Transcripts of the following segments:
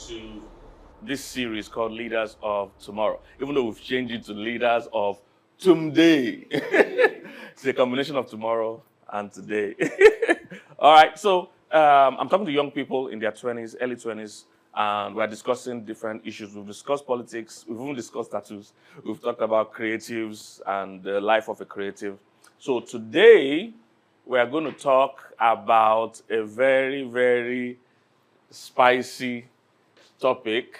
to this series called Leaders of Tomorrow, even though we've changed it to Leaders of Today. It's a combination of tomorrow and today. All right, so I'm talking to young people in their 20s, early 20s, and we're discussing different issues. We've discussed politics, we've even discussed tattoos, we've talked about creatives and the life of a creative. So today, we're going to talk about a very, very spicy topic.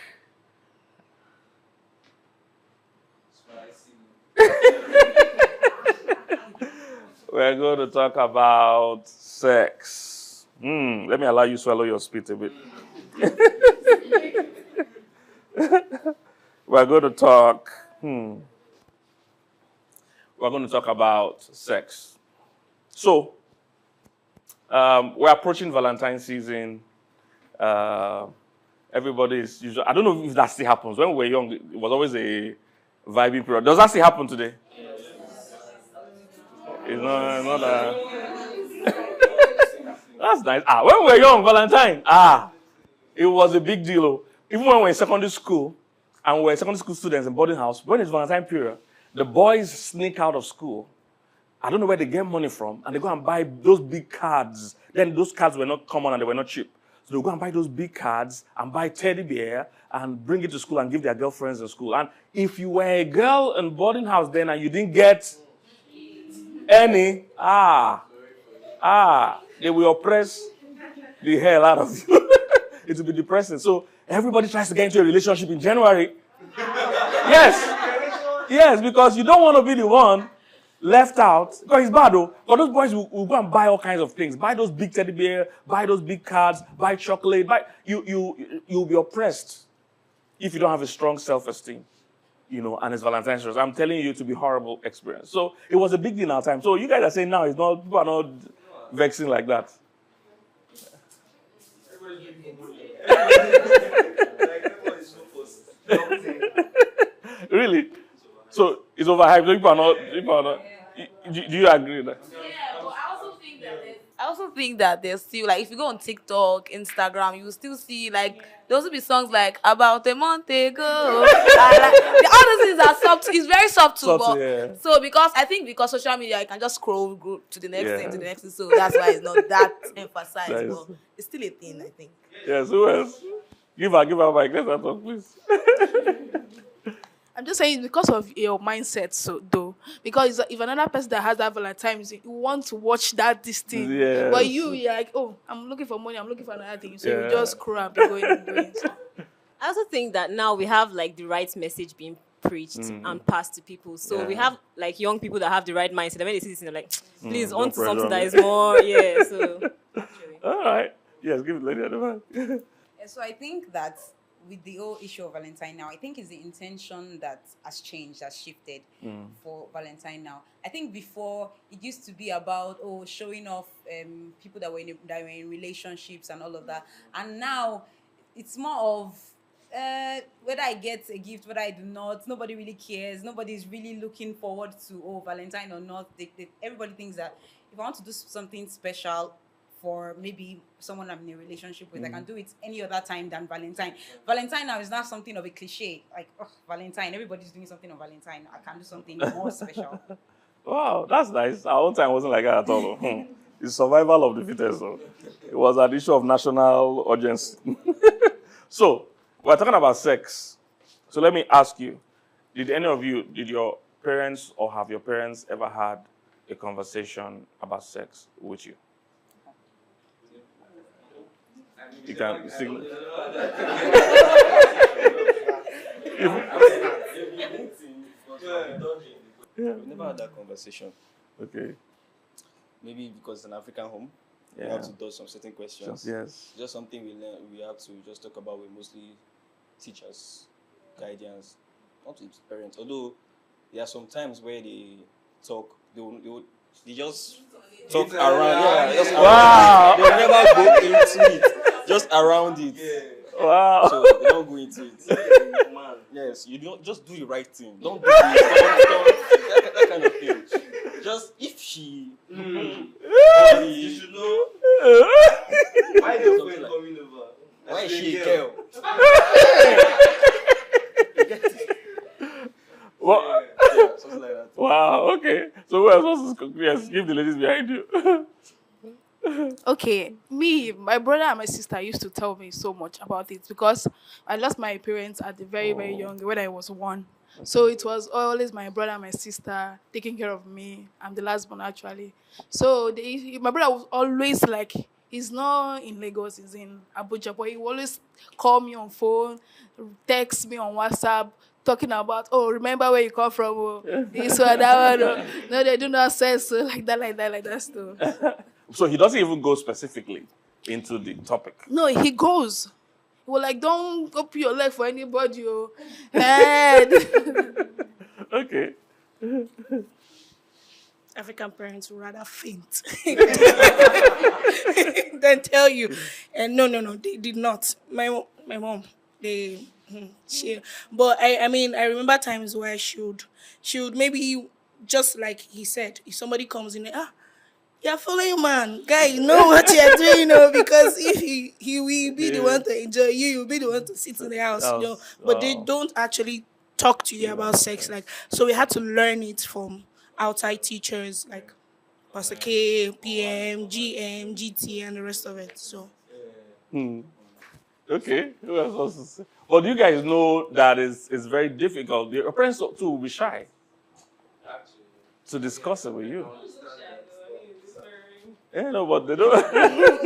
We're going to talk about sex. Let me allow you to swallow your spit a bit. We're going to talk. We're going to talk about sex. So, we're approaching Valentine's season. Everybody is usually. I don't know if that still happens. When we were young, it was always a vibing period. Does that still happen today? It's not That's nice. When we were young, Valentine, it was a big deal. Oh. Even when we were in secondary school, and we were secondary school students in boarding house, when it's Valentine period, the boys sneak out of school. I don't know where they get money from, and they go and buy those big cards. Then those cards were not common and they were not cheap. So they'll go and buy those big cards and buy teddy bear and bring it to school and give their girlfriends in school. And if you were a girl in boarding house then and you didn't get any, they will oppress the hell out of you. It will be depressing. So everybody tries to get into a relationship in January. Yes, because you don't want to be the one left out. Because it's bad though. But those boys will go and buy all kinds of things. Buy those big teddy bear, buy those big cards, buy chocolate. You'll be oppressed if you don't have a strong self-esteem. And it's Valentine's Day. I'm telling you, to be horrible experience. So it was a big deal in our time. So you guys are saying now people are not vexing like that. Really? So it's overhyped. People are not. Do you agree with that? Yeah, but I also think that there's still, like, if you go on TikTok, Instagram, you will still see, like, there will be songs like "About a Month Ago." All those things are soft. It's very subtle. Yeah. So because social media, you can just scroll, go to the next thing, to the next thing. So that's why it's not that emphasized. Nice. But it's still a thing, I think. Yes. Who else? Give her mic. Let her talk, please. I'm just saying because of your mindset, so though. Because if another person that has that Valentine's, you want to watch this thing. Yes. But you're like, oh, I'm looking for money, I'm looking for another thing. So Yeah. you just scroll and be going. So. I also think that now we have like the right message being preached and passed to people. So we have like young people that have the right mindset. And when they see this, they're like, please, on to something that is more, So. All right. Yes, give it lady at the back. So I think that with the whole issue of Valentine now, I think it's the intention that has changed, has shifted for Valentine now. I think before it used to be about showing off people that were in relationships and all of that, and now it's more of whether I get a gift, whether I do not. Nobody really cares. Nobody's really looking forward to Valentine or not. Everybody thinks that if I want to do something special for maybe someone I'm in a relationship with, I can do it any other time than Valentine. Valentine now is not something of a cliche. Like, Valentine, everybody's doing something on Valentine. I can do something more special. Wow, that's nice. Our own time wasn't like that at all. It's survival of the fittest. So it was an issue of national urgency. So, we're talking about sex. So let me ask you, did your parents or have your parents ever had a conversation about sex with you? You can signal. We've never had that conversation. Okay. Maybe because it's an African home, we Yeah. have to do some certain questions. Yes. Just something we learn. We have to just talk about with mostly teachers, guardians, not with parents. Although there are some times where they talk, they just talk around. Yeah, just Wow. around it. They never go into it. Just around it. Wow. So they don't go into it. Yes, you don't just do the right thing. Don't do that kind of thing. Just if she, You should know why the friend coming over. Why is she a girl? What? Yeah, something like that. Wow, okay. So who else wants to yes, give the ladies behind you. Okay, me, my brother and my sister used to tell me so much about it because I lost my parents at the very, very young when I was 1. So it was always my brother and my sister taking care of me. I'm the last one actually. So my brother was always like, he's not in Lagos, he's in Abuja, but he will always call me on phone, text me on WhatsApp, talking about, oh, remember where you come from, oh, this one, that one. Oh. No, they do not say so, like that stuff. So he doesn't even go specifically into the topic. No, he goes. He will like, don't open your leg for anybody. Oh. And Okay. African parents would rather faint than tell you. And no, they did not. My mom, she. But I mean, I remember times where she would maybe just like he said, if somebody comes in, you're following man, guy, you know what you're doing, because if he will be the one to enjoy you, you'll be the one to sit in the house, But they don't actually talk to you about sex, like, so we had to learn it from outside teachers like Pastor K, PM, GM, GT, and the rest of it. So. Okay. Who else wants to say? But you guys know that it's very difficult. Your parents too will be shy to discuss it with you. Yeah, no, but they don't. Having a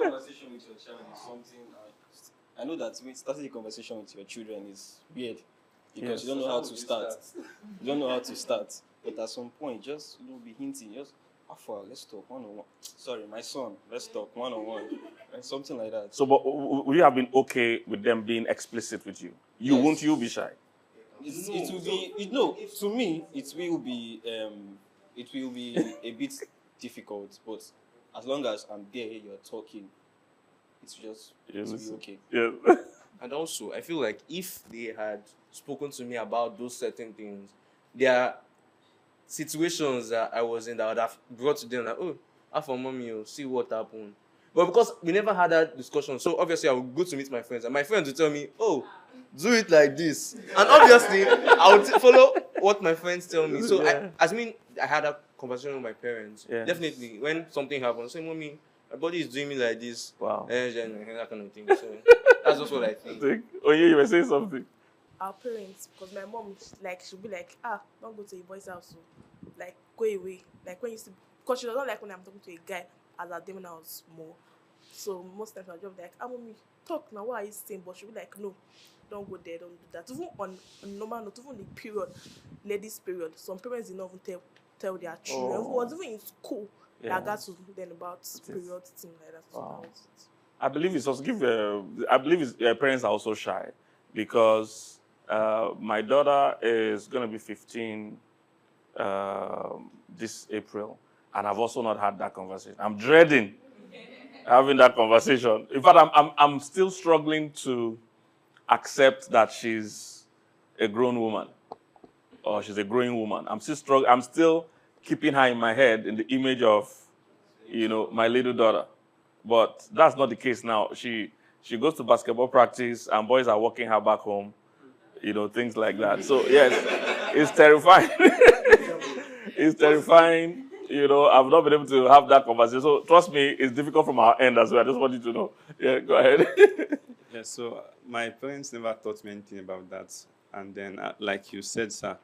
conversation with your child is something. I know that starting a conversation with your children is weird because you don't know how to start. You don't know how to start. But at some point, just be hinting. Just, Alpha, let's talk one-on-one. Sorry, my son, let's talk one-on-one. And something like that. So, but would you have been okay with them being explicit with you? Won't you be shy? It will be. To me, it will be a bit difficult, but as long as I'm there, you're talking, it will be okay. Yeah. And also, I feel like if they had spoken to me about those certain things, there are situations that I was in that I would have brought to them like, oh, after mommy, you'll see what happened. But because we never had that discussion, so obviously I would go to meet my friends, and my friends would tell me, oh, do it like this. And obviously, I would follow what my friends tell me. So I had a conversation with my parents. Yeah. Definitely, when something happens, say, mommy, my body is doing me like this. Wow. That kind of thing. So that's just what I think. Oh, yeah, you were saying something. Our parents, because my mom, she'll be like, don't go to a boy's house, so, like, go away. Like, when you see, because she doesn't like when I'm talking to a guy as a demon I was small. So most times I'll just be like, mommy, talk now, what are you saying? But she'll be like, no, don't go there, don't do that. Even on normal note, even the period, ladies period, some parents did not even tell their children. It was even in school that I got to learn about period thing like that. Wow. I believe it's also I believe parents are also shy because my daughter is going to be 15 this April, and I've also not had that conversation. I'm dreading having that conversation. In fact, I'm still struggling to accept that she's a grown woman or she's a growing woman. I'm still keeping her in my head in the image of, my little daughter. But that's not the case now. She goes to basketball practice and boys are walking her back home, things like that. So yes, it's terrifying. It's terrifying. I've not been able to have that conversation. So trust me, it's difficult from our end as well. I just want you to know. Yeah, go ahead. Yeah, so my parents never taught me anything about that. And then, like you said, sir,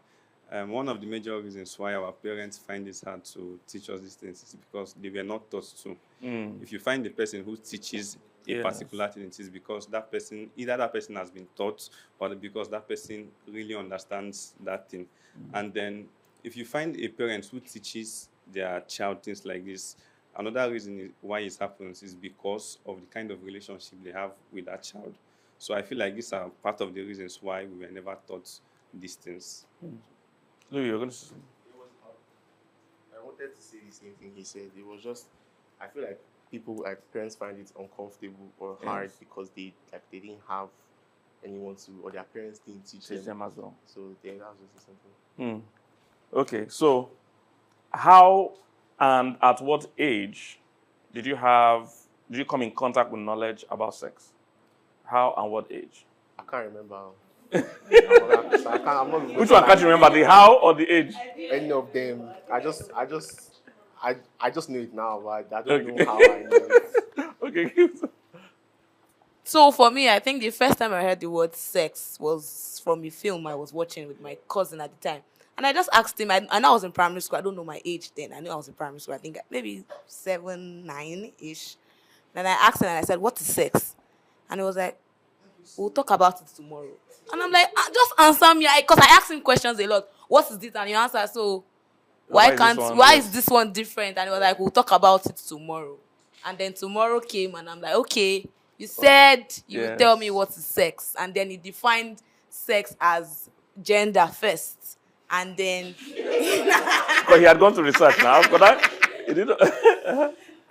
one of the major reasons why our parents find it hard to teach us these things is because they were not taught to. If you find a person who teaches a particular thing, it is because either that person has been taught or because that person really understands that thing. And then if you find a parent who teaches their child things like this, another reason why it happens is because of the kind of relationship they have with that child. So I feel like these are part of the reasons why we were never taught these things. Louis, you're going to say I wanted to say the same thing he said. It was just, I feel like parents find it uncomfortable or hard because they didn't have anyone to, or their parents didn't teach them as well. So that was just something. Okay, so how and at what age did you come in contact with knowledge about sex? How and what age? I can't remember. I'm not Which one can't you remember? The how or the age? any of them. I just know it now, but I don't Okay. know how I know it. Okay. So for me, I think the first time I heard the word sex was from a film I was watching with my cousin at the time. And I just asked him, I know I was in primary school. I don't know my age then. I knew I was in primary school. I think maybe 7, 9-ish. Then I asked him and I said, what is sex? And he was like, we'll talk about it tomorrow. And I'm like, just answer me. Because I asked him questions a lot. What is this? And he answered, so why is this one different? And he was like, we'll talk about it tomorrow. And then tomorrow came and I'm like, okay, you said you would tell me what is sex. And then he defined sex as gender first. And then But he had gone to research now. He did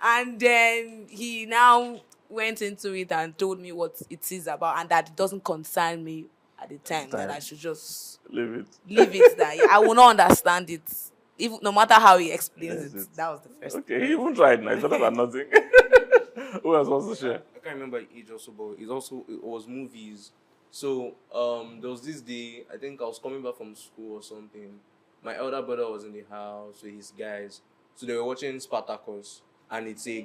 and then he now went into it and told me what it is about and that it doesn't concern me at the time. That I should just leave it. That I will not understand it. Even no matter how he explains it. That was the first. Okay, he even tried now. It's better than nothing. Who else wants to share? I can't remember age also, but it was movies. So there was this day, I think I was coming back from school or something. My elder brother was in the house with his guys. So they were watching Spartacus. And it's a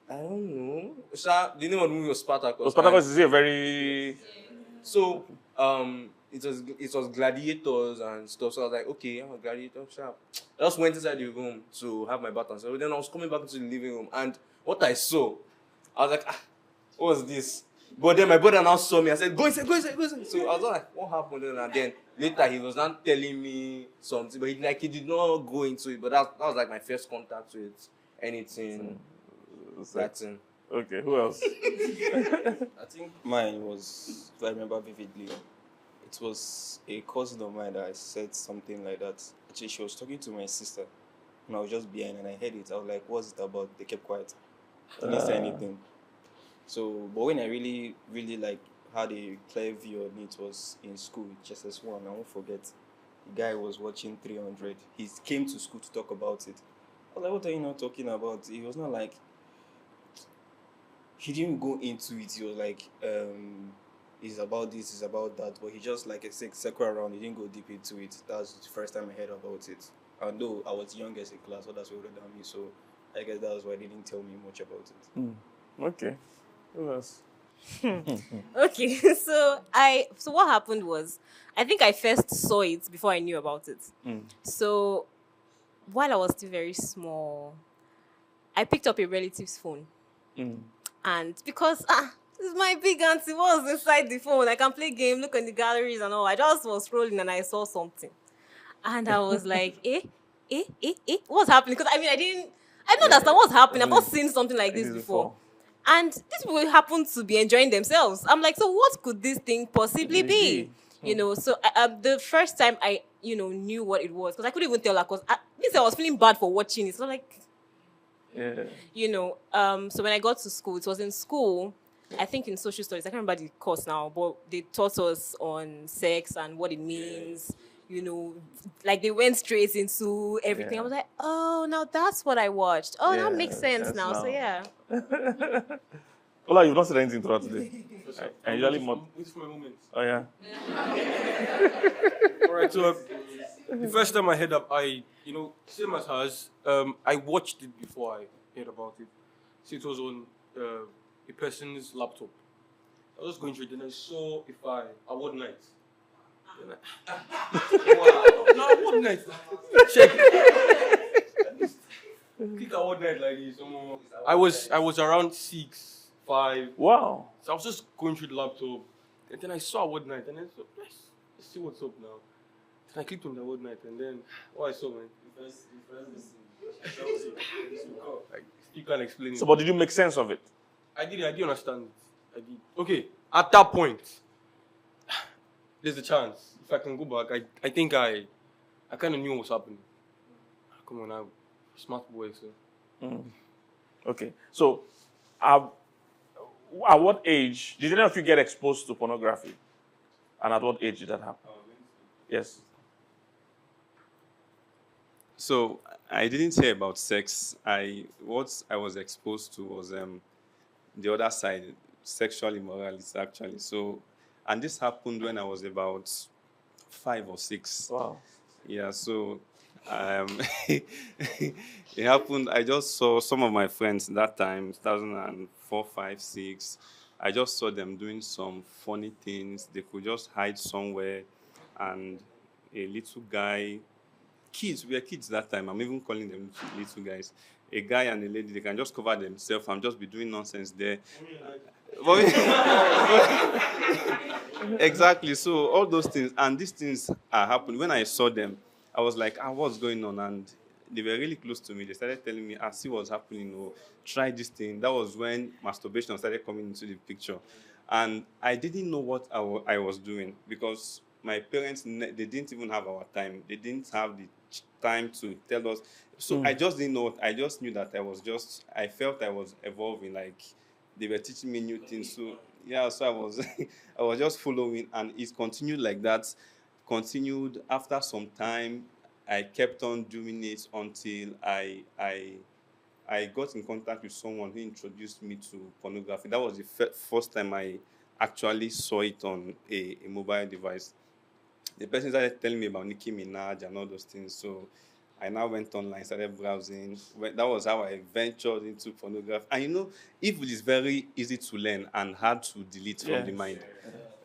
I don't know. The name of the movie was Spartacus. So Spartacus is a very... So it was gladiators and stuff. So I was like, okay, I'm a gladiator, sharp. I just went inside the room to have my bath and stuff. Then I was coming back into the living room and what I saw, I was like, what was this? But then my brother now saw me and said, go inside. So I was like, what happened? And then later he was not telling me something, but he did not go into it. But that was like my first contact with anything. Latin. Okay, who else? I think mine was, if I remember vividly, it was a cousin of mine that said something like that. Actually, she was talking to my sister, and I was just behind, and I heard it. I was like, what's it about? They kept quiet. They didn't say anything. So, but when I really, really like had a clear view on it was in school, just as one. I won't forget. The guy was watching 300. He came to school to talk about it. I was like, what are you not talking about? He was not like, he didn't go into it. He was like, it's about this, it's about that. But he just like a circle around. He didn't go deep into it. That was the first time I heard about it. And though I was youngest in class, others were older than me, so I guess that was why they didn't tell me much about it. Okay. Who else? Okay, so what happened was, I think I first saw it before I knew about it. So while I was still very small, I picked up a relative's phone. And because this is my big auntie was inside the phone, I can play game, look in the galleries and all. I just was scrolling and I saw something. And I was like, what's happening? Because I didn't understand what's happening. I've not seen something like this before. And these people happen to be enjoying themselves. I'm like, so what could this thing possibly be? You know, so the first time I, knew what it was, because I couldn't even tell her, because I was feeling bad for watching it. So like, so when I got to school, it was in school, I think in social studies, I can't remember the course now, but they taught us on sex and what it means. Like they went straight into everything. Yeah. I was like, oh, now that's what I watched. Oh, that makes sense now. So yeah. Ola, you've not said anything throughout today. I usually Wait for my moment. Oh yeah. All right. So the first time I heard up, same as hers. I watched it before I heard about it. So it was on a person's laptop. I was going through it, and I saw a file, award night. Wow. No, award night. Check. Click award night like this. I was around 6, 5. Wow. So I was just going through the laptop, and then I saw award night, and then so let's see what's up now. Then I clicked on the award night, and then what I saw, man. You can't explain it. So, but did you make sense of it? I did understand it. I did. Okay, at that point, there's a chance. If I can go back, I think I kind of knew what was happening. Come on, I'm a smart boy, so. Okay, so at what age did any of you get exposed to pornography? And at what age did that happen? Yes. So I didn't hear about sex. What I was exposed to was the other side, sexual immorality actually. So, and this happened when I was about 5 or 6. Wow. Yeah, so it happened. I just saw some of my friends that time, 2004, 5, 6. I just saw them doing some funny things. They could just hide somewhere, and a little guy, kids, we were kids that time. I'm even calling them little guys. A guy and a lady, they can just cover themselves and just be doing nonsense there. Exactly. So all those things, and these things are happening. When I saw them, I was like, what's going on? And they were really close to me. They started telling me, see what's happening, or try this thing. That was when masturbation started coming into the picture. And I didn't know what I was doing, because my parents, they didn't even have our time. They didn't have the time to tell us. So I just didn't know. I just knew that I felt I was evolving. Like, they were teaching me new things. So yeah, so I was I was just following, and it continued like that. Continued after some time. I kept on doing it until I got in contact with someone who introduced me to pornography. That was the first time I actually saw it on a mobile device. The person started telling me about Nicki Minaj and all those things. So I now went online, started browsing. That was how I ventured into pornography. And evil is very easy to learn and hard to delete from the mind.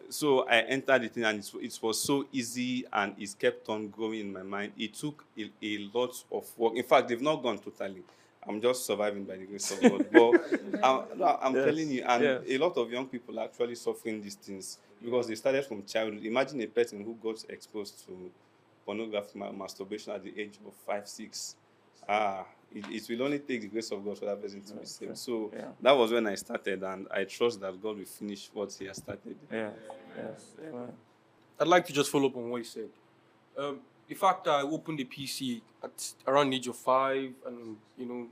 So I entered it, and it was so easy, and it kept on growing in my mind. It took a lot of work. In fact, they've not gone totally. I'm just surviving by the grace of God. But I'm telling you, and a lot of young people are actually suffering these things because they started from childhood. Imagine a person who got exposed to pornography, masturbation at the age of 5, 6. It will only take the grace of God for that person to be saved. So that was when I started, and I trust that God will finish what He has started. Yeah. Yes. Amen. I'd like to just follow up on what you said. The fact that I opened the PC at around the age of 5, and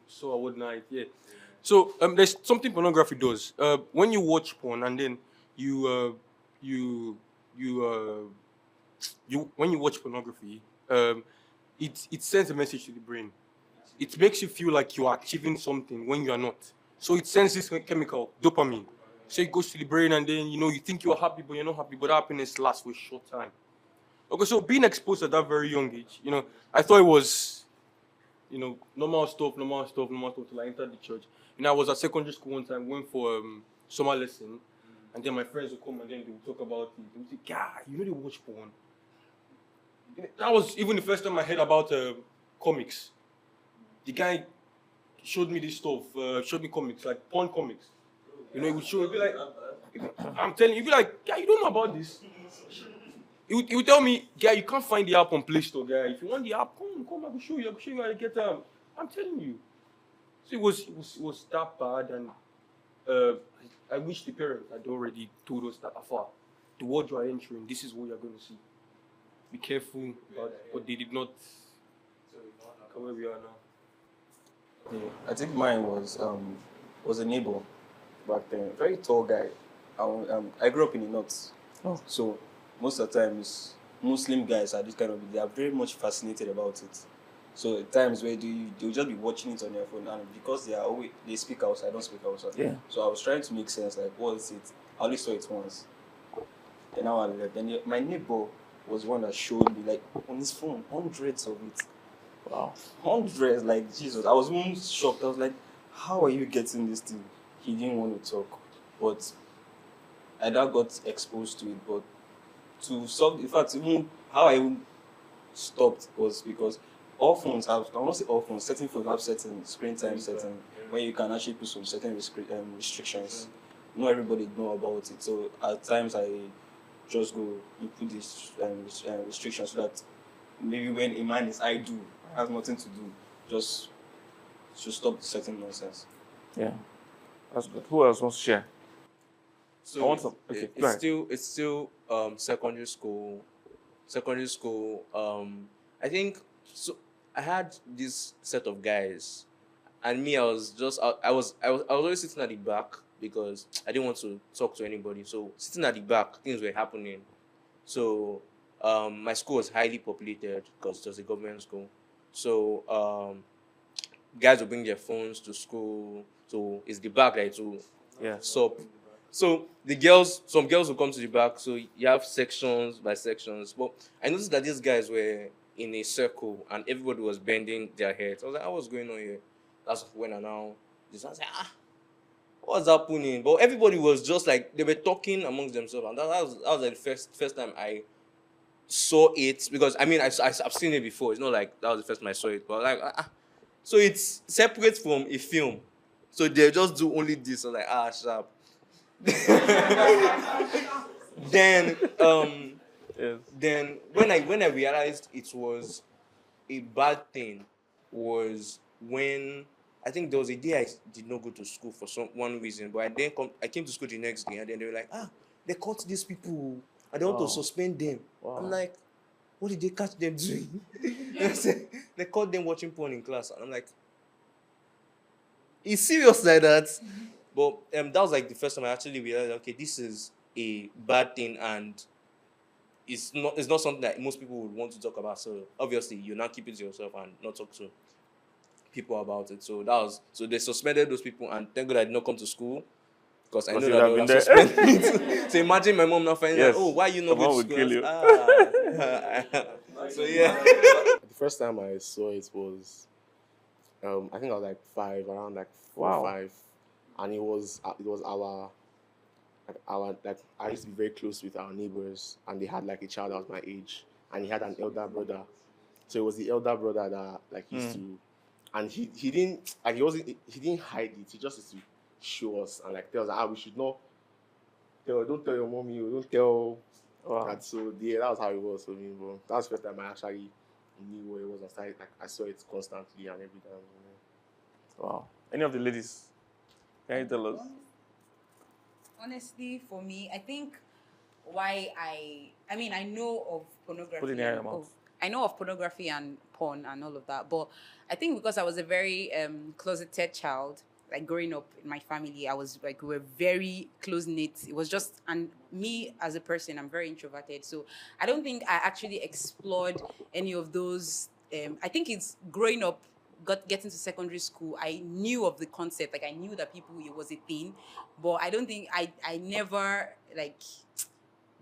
saw a whole night, So there's something pornography does. When you watch porn and then when you watch pornography, it sends a message to the brain. It makes you feel like you are achieving something when you are not. So it sends this chemical, dopamine. So it goes to the brain, and then you think you are happy, but you're not happy. But happiness lasts for a short time. Okay, so being exposed at that very young age, I thought it was, normal stuff till I entered the church. I was at secondary school one time, going for summer lesson, and then my friends would come and then they would talk about it. They would say, "God, they watch porn." That was even the first time I heard about comics. The guy showed me this stuff, showed me comics, like porn comics. He would show, he'd be like, I'm telling you, he'd be like, "Guy, you don't know about this." He would tell me, "Guy, you can't find the app on Play Store, guy. If you want the app, come, I will show you how to get them." I'm telling you. So it was that bad, and I wish the parents had already told us that afar. The world you are entering, this is what you're going to see. Be careful, but they did not come where we are now. Yeah, I think mine was a neighbor back then, very tall guy. I grew up in the north, so most of the times Muslim guys are this kind of, they are very much fascinated about it. So at times where they'll just be watching it on their phone, and because they speak outside, I don't speak outside. Yeah. So I was trying to make sense, like, what is it? I only saw it once. Then now I left. Then my neighbor was one that showed me, like, on his phone, hundreds of it. Wow. Hundreds, like, Jesus. I was even shocked. I was like, how are you getting this thing? He didn't want to talk. But I now got exposed to it. But to solve, in fact, even how I even stopped was because all phones have, I won't say all phones, certain phones have certain screen time setting where you can actually put some certain restrictions. Not everybody know about it. So at times I just go, you put these restrictions so that maybe when a man is idle, has nothing to do, just to stop certain nonsense. Yeah, that's good. Who else wants to share? So I want some. Okay, go ahead. it's still secondary school. I think so. I had this set of guys, and me, I was always sitting at the back because I didn't want to talk to anybody. So sitting at the back, things were happening. So my school was highly populated because it was a government school. So guys would bring their phones to school. So it's the back that to sup. So some girls will come to the back. So you have sections by sections. But I noticed that these guys were in a circle and everybody was bending their heads. I was like, what's going on here? That's when I now this I was like, what's happening? But everybody was just like they were talking amongst themselves, and that was like the first time I saw it, because I mean I've seen it before. It's not like that was the first time I saw it, but like so it's separate from a film. So they just do only this. So like sharp. Then then when I realized it was a bad thing was when I think there was a day I did not go to school for one reason, but I came to school the next day, and then they were like, they caught these people and they want to suspend them. Wow. I'm like, what did they catch them doing? They caught them watching porn in class, and I'm like, it's serious like that. But that was like the first time I actually realized, okay, this is a bad thing, and it's not something that most people would want to talk about. So obviously you now keep it to yourself and not talk to people about it. So they suspended those people, and thank God I did not come to school, because I know that they would have suspended me too. So imagine my mom now finding out, why you not going to school? So yeah. The first time I saw it was I think I was like 5, around like 4 or 5, and it was our I used to be very close with our neighbors, and they had like a child that was my age, and he had an elder brother. So it was the elder brother that like used to, and he didn't hide it. He just used to show us and like tell us we should not don't tell your mommy, or don't tell. And so yeah, that was how it was for me. But that was the first time I actually knew what it was. I saw it constantly and every time. Wow. Any of the ladies? Can you tell us? Honestly, for me, I think why I know of pornography. Put it in your mouth. I know of pornography and porn and all of that, but I think because I was a very closeted child, like growing up in my family, I was like, we were very close knit. It was just, and me as a person, I'm very introverted, so I don't think I actually explored any of those. I think it's growing up, getting to secondary school, I knew of the concept. Like I knew that it was a thing, but I don't think I never like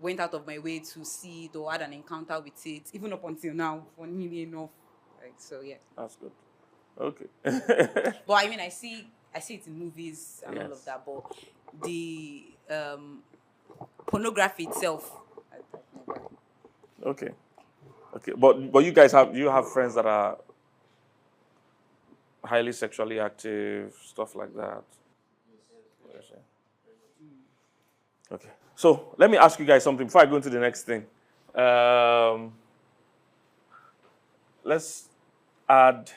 went out of my way to see it or had an encounter with it, even up until now, funnily enough. Like, so yeah. That's good. Okay. But I mean, I see it in movies and all of that, but the pornography itself. Okay. But you guys do you have friends that are highly sexually active, stuff like that? Okay. So let me ask you guys something before I go into the next thing. Let's add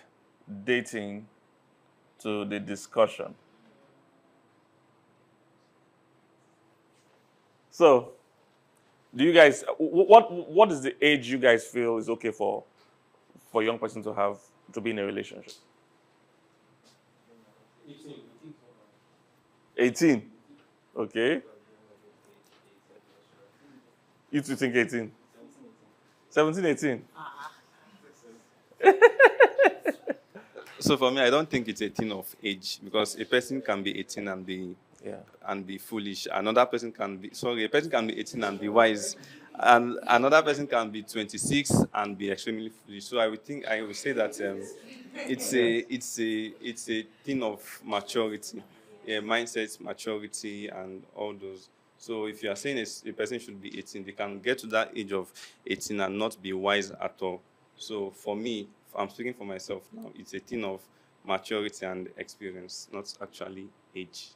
dating to the discussion. So, do you guys, what is the age you guys feel is okay for a young person to be in a relationship? 18. Okay. You two think 18? 17, 18? So for me, I don't think it's a thing of age, because a person can be 18 and be foolish. A person can be 18 and be wise, and another person can be 26 and be extremely foolish. So I would say that it's a thing of maturity, mindset, maturity, and all those. So if you are saying a person should be 18, they can get to that age of 18 and not be wise at all. So for me, I'm speaking for myself now, it's a thing of maturity and experience, not actually age.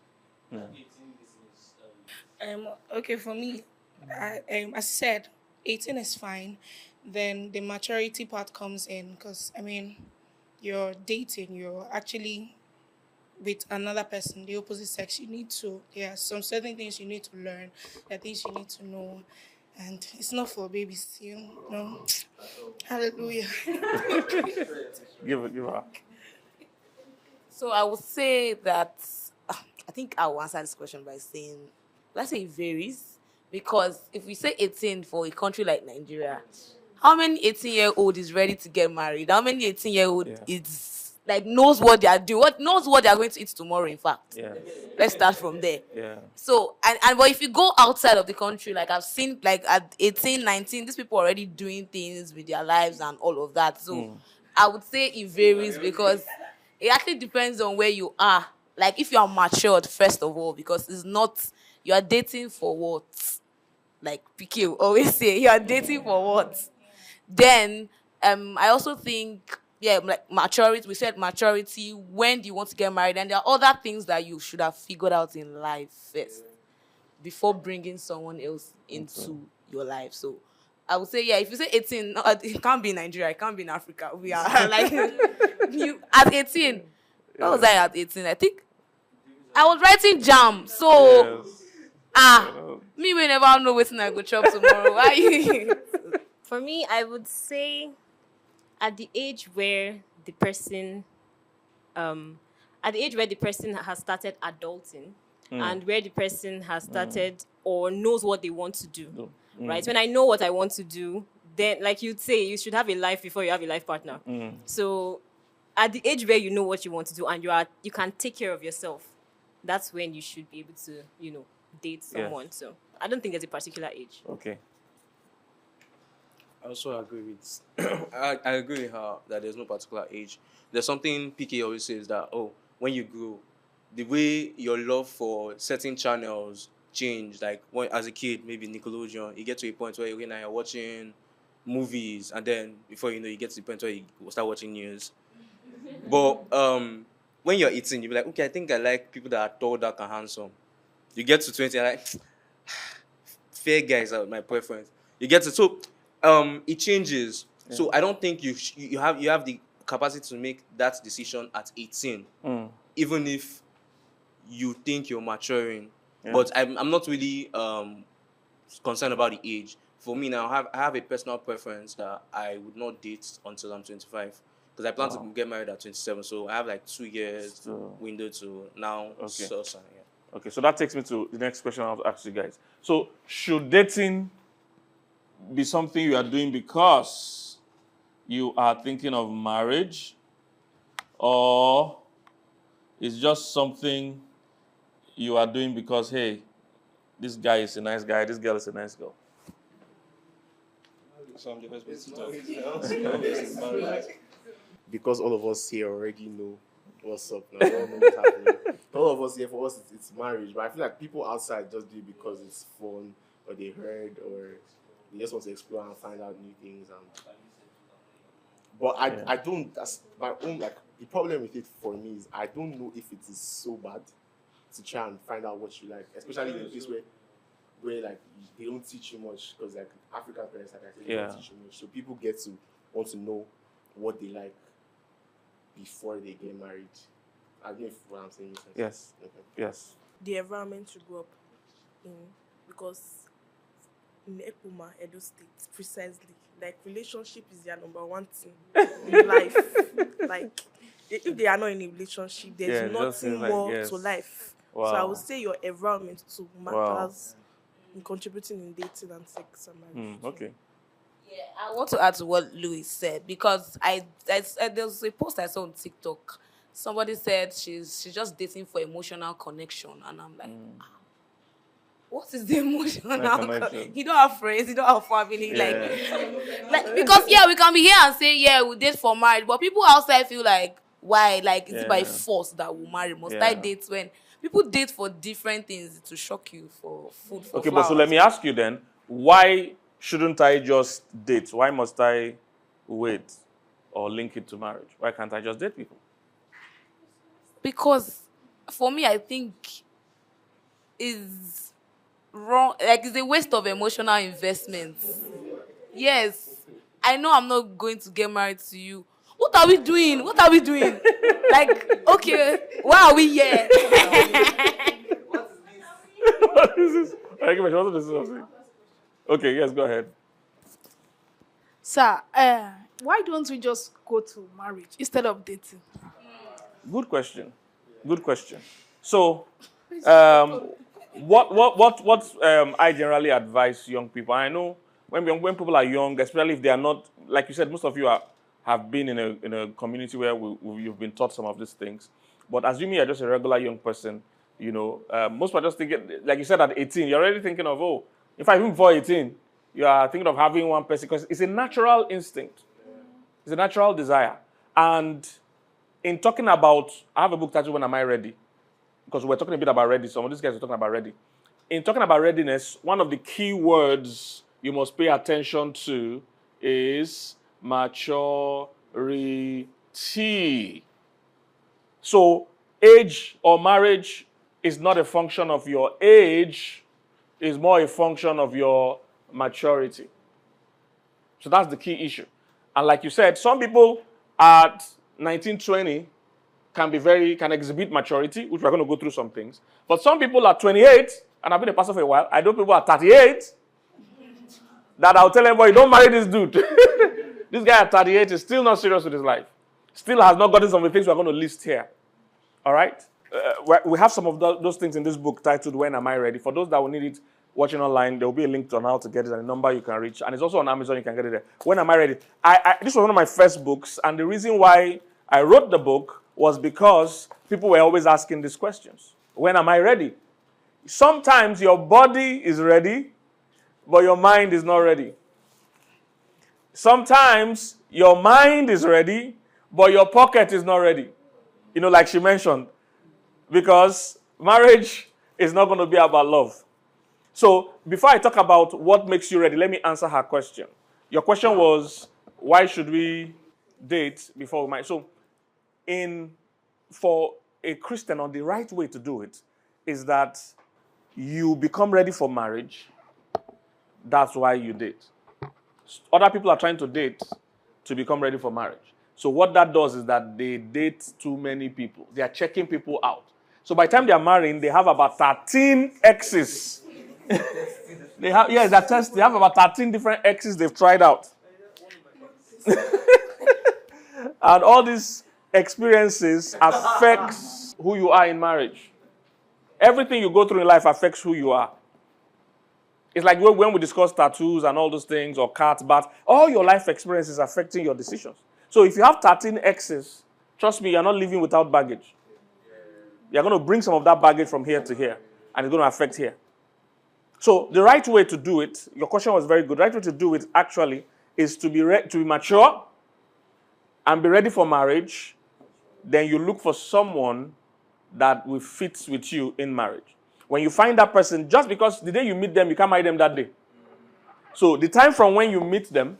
Yeah. Okay, for me, as I said, 18 is fine. Then the maturity part comes in, because I mean, you're dating, you're actually with another person, the opposite sex. There are some certain things you need to learn, there are things you need to know, and it's not for babies, you know. Hallelujah. Give her. So I would say that I think I will answer this question by saying, let's say it varies, because if we say 18 for a country like Nigeria, how many 18-year-old is ready to get married? How many 18-year-old is like knows what they are doing, knows what they are going to eat tomorrow. In fact, Yeah. let's start from there. Yeah. So and but if you go outside of the country, like I've seen, like at 18, 19, these people are already doing things with their lives and all of that. So I would say it varies because it actually depends on where you are. Like if you are matured, first of all, because it's not, you are dating for what? Like PK will always say, you are dating for what? Then I also think, yeah, like maturity. We said maturity. When do you want to get married? And there are other things that you should have figured out in life first before bringing someone else into your life. So I would say, yeah, if you say 18, no, it can't be in Nigeria, it can't be in Africa. We are like, you at 18. What was I at 18? I think I was writing jam. So, me we never know what's I go chop tomorrow. Why you? For me, I would say at the age where the person, has started adulting and where the person has started or knows what they want to do, right? When I know what I want to do, then, like you'd say, you should have a life before you have a life partner. So at the age where you know what you want to do and you can take care of yourself, that's when you should be able to, date someone. So I don't think there's a particular age. Okay. I also agree with I agree with her that there's no particular age. There's something PK always says that, when you grow, the way your love for certain channels change, like when as a kid, maybe Nickelodeon, you get to a point where you're watching movies, and then before you know, you get to the point where you start watching news. But when you're 18, you'll be like, okay, I think I like people that are tall, dark, and handsome. You get to 20, and like, fair guys are my preference. You get to, so it changes. Yeah. So I don't think you have the capacity to make that decision at 18, even if you think you're maturing. Yeah. But I'm not really concerned about the age. For me now, I have a personal preference that I would not date until I'm 25. Because I plan to get married at 27, so I have like 2 years window to now. Okay. Yeah. Okay, so that takes me to the next question I have to ask you guys. So, should dating be something you are doing because you are thinking of marriage, or it's just something you are doing because, hey, this guy is a nice guy, this girl is a nice girl? So I'm the best person to because all of us here already know what's up now. We all know what's happening. All of us here, for us, it's marriage. But I feel like people outside just do it because it's fun, or they heard, or they just want to explore and find out new things. But I don't. That's my own. Like, the problem with it for me is I don't know if it is so bad to try and find out what you like, especially in a place where like they don't teach you much, because like African parents, like I said, they don't teach you much. So people get to want to know what they like before they get married. I don't know if what I'm saying makes sense. Yes. Okay. Yes. The environment you grew up in, because in Ekuma, Edo State, precisely, like relationship is their number one thing in life. Like, if they are not in a relationship, there's nothing more to life. Wow. So I would say your environment too matters in contributing in dating and sex and marriage. Okay. Yeah, I want to add to what Louis said, because there was a post I saw on TikTok. Somebody said she's just dating for emotional connection, and I'm like, what is the emotional connection? You don't have friends, you don't have family, like because we can be here and say we date for marriage, but people outside feel like, why? Like, is it by force that we marry? Must I date? When people date for different things to shock you, for food, for okay, flowers. but so let me ask you then, why shouldn't I just date? Why must I wait or link it to marriage? Why can't I just date people? Because for me, I think is wrong. Like, it's a waste of emotional investment. Yes, I know I'm not going to get married to you. What are we doing? What are we doing? Like, okay, why are we here? What is this? What is this? Okay, yes, go ahead. Sir, why don't we just go to marriage instead of dating? Good question. Good question. So, what I generally advise young people. I know when people are young, especially if they are not, like you said, most of you are have been in a community where you've been taught some of these things. But assuming you're just a regular young person, you know, most people are just thinking, like you said, at 18, you're already thinking of, oh, in fact, even before 18, you are thinking of having one person, because it's a natural instinct. It's a natural desire. And in talking about, I have a book titled When Am I Ready? Because we're talking a bit about ready. Some of these guys are talking about ready. In talking about readiness, one of the key words you must pay attention to is maturity. So age or marriage is not a function of your age, it's more a function of your maturity. So that's the key issue. And like you said, some people at 19, 20 can exhibit maturity, which we're going to go through some things. But some people at 28, and I've been a pastor for a while, I know people at 38 that I'll tell everybody, don't marry this dude. This guy at 38 is still not serious with his life. Still has not gotten some of the things we're going to list here. All right? We have some of those things in this book titled When Am I Ready? For those that will need it watching online, there will be a link to how to get it and a number you can reach. And it's also on Amazon, you can get it there. When Am I Ready? This was one of my first books, and the reason why I wrote the book was because people were always asking these questions. When am I ready? Sometimes your body is ready, but your mind is not ready. Sometimes your mind is ready, but your pocket is not ready. You know, like she mentioned, because marriage is not going to be about love. So before I talk about what makes you ready, let me answer her question. Your question was, why should we date before we marry? So for a Christian, on the right way to do it is that you become ready for marriage. That's why you date. Other people are trying to date to become ready for marriage. So what that does is that they date too many people. They are checking people out. So by the time they are marrying, they have about 13 exes. They have about 13 different exes they've tried out. And all these experiences affects who you are in marriage. Everything you go through in life affects who you are. It's like when we discuss tattoos and all those things, or cats, but all your life experiences affecting your decisions. So if you have 13 exes, trust me, you're not living without baggage. You're going to bring some of that baggage from here to here, and it's going to affect here. So the right way to do it, your question was very good. The right way to do it actually is to be mature and be ready for marriage. Then you look for someone that will fit with you in marriage. When you find that person, just because the day you meet them, you can't marry them that day. So the time from when you meet them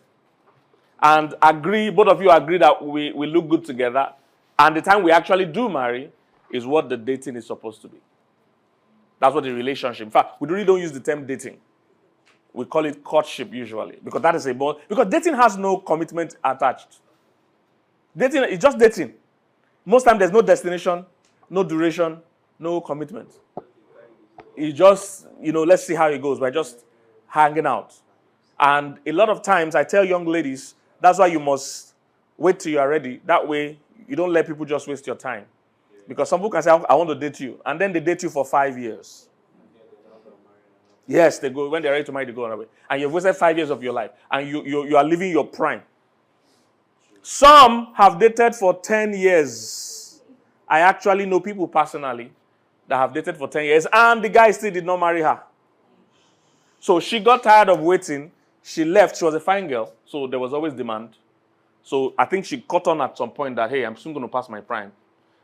and both of you agree that we look good together, and the time we actually do marry is what the dating is supposed to be. That's what the relationship. In fact, we really don't use the term dating. We call it courtship usually, because that is because dating has no commitment attached. Dating is just dating. Most times there's no destination, no duration, no commitment. It's just, let's see how it goes. We're just hanging out. And a lot of times I tell young ladies, that's why you must wait till you are ready. That way, you don't let people just waste your time. Because some people can say, I want to date you. And then they date you for 5 years. Yes, they go, when they're ready to marry, they go on away. And you've wasted 5 years of your life. And you are living your prime. Some have dated for 10 years. I actually know people personally that have dated for 10 years. And the guy still did not marry her. So she got tired of waiting. She left. She was a fine girl. So there was always demand. So I think she caught on at some point that, hey, I'm soon going to pass my prime.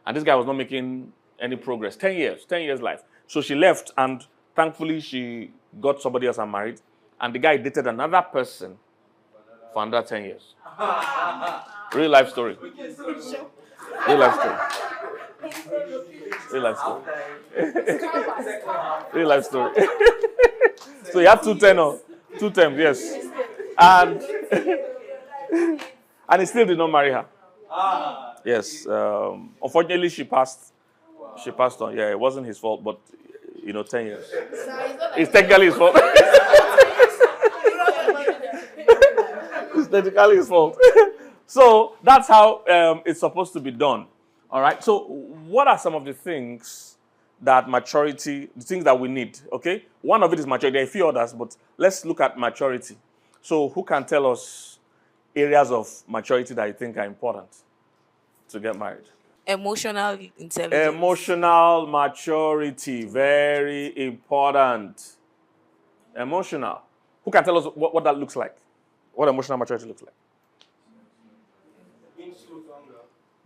And this guy was not making any progress. 10 years life. So she left, and thankfully she got somebody else and married. And the guy dated another person for another 10 years. Real life story. Real life story. Real life story. Real life story. So he had 2 terms, yes. And he still did not marry her. Yes. Unfortunately, she passed. She passed on. Yeah, it wasn't his fault, but 10 years. It's technically his fault. It's technically his fault. So that's how it's supposed to be done. All right. So what are some of the things that the things that we need? Okay. One of it is maturity. There are a few others, but let's look at maturity. So who can tell us areas of maturity that you think are important to get married? Emotional intelligence. Emotional maturity, very important. Emotional. Who can tell us what that looks like? What emotional maturity looks like?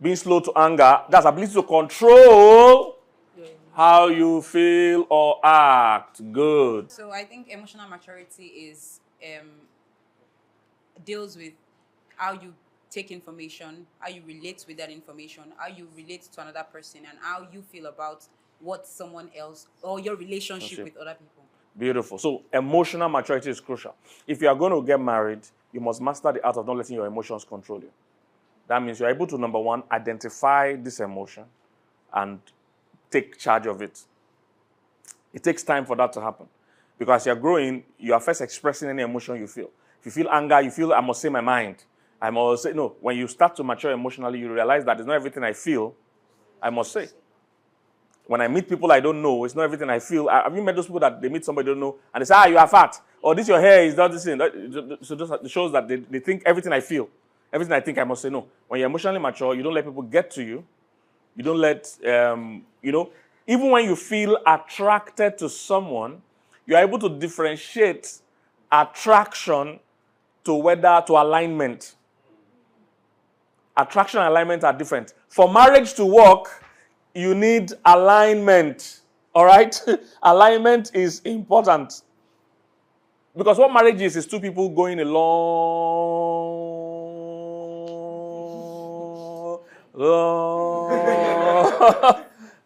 Being slow to anger. That's ability to control how you feel or act. Good. So I think emotional maturity is deals with how you take information, how you relate with that information, how you relate to another person, and how you feel about what someone else or your relationship with other people. Beautiful. So emotional maturity is crucial. If you are going to get married, you must master the art of not letting your emotions control you. That means you're able to, number one, identify this emotion and take charge of it. It takes time for that to happen. Because as you're growing, you are first expressing any emotion you feel. If you feel anger, you feel, I must say my mind. I must say, no. When you start to mature emotionally, you realize that it's not everything I feel, I must say. When I meet people I don't know, it's not everything I feel. Have you met those people that they meet somebody they don't know, and they say, you are fat, or this your hair is not this thing. So this shows that they think everything I feel, everything I think I must say no. When you're emotionally mature, you don't let people get to you. You don't let, even when you feel attracted to someone, you're able to differentiate attraction to alignment. Attraction and alignment are different. For marriage to work, you need alignment. All right? Alignment is important. Because what marriage is two people going a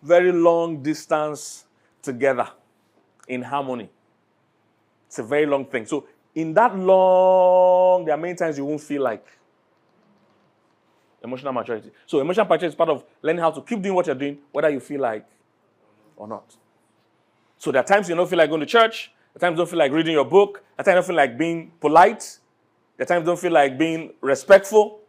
very long distance together in harmony. It's a very long thing. So in that long, there are many times you won't feel like emotional maturity. So emotional maturity is part of learning how to keep doing what you're doing, whether you feel like or not. So there are times you don't feel like going to church. There are times you don't feel like reading your book. There are times you don't feel like being polite. There are times you don't feel like being respectful.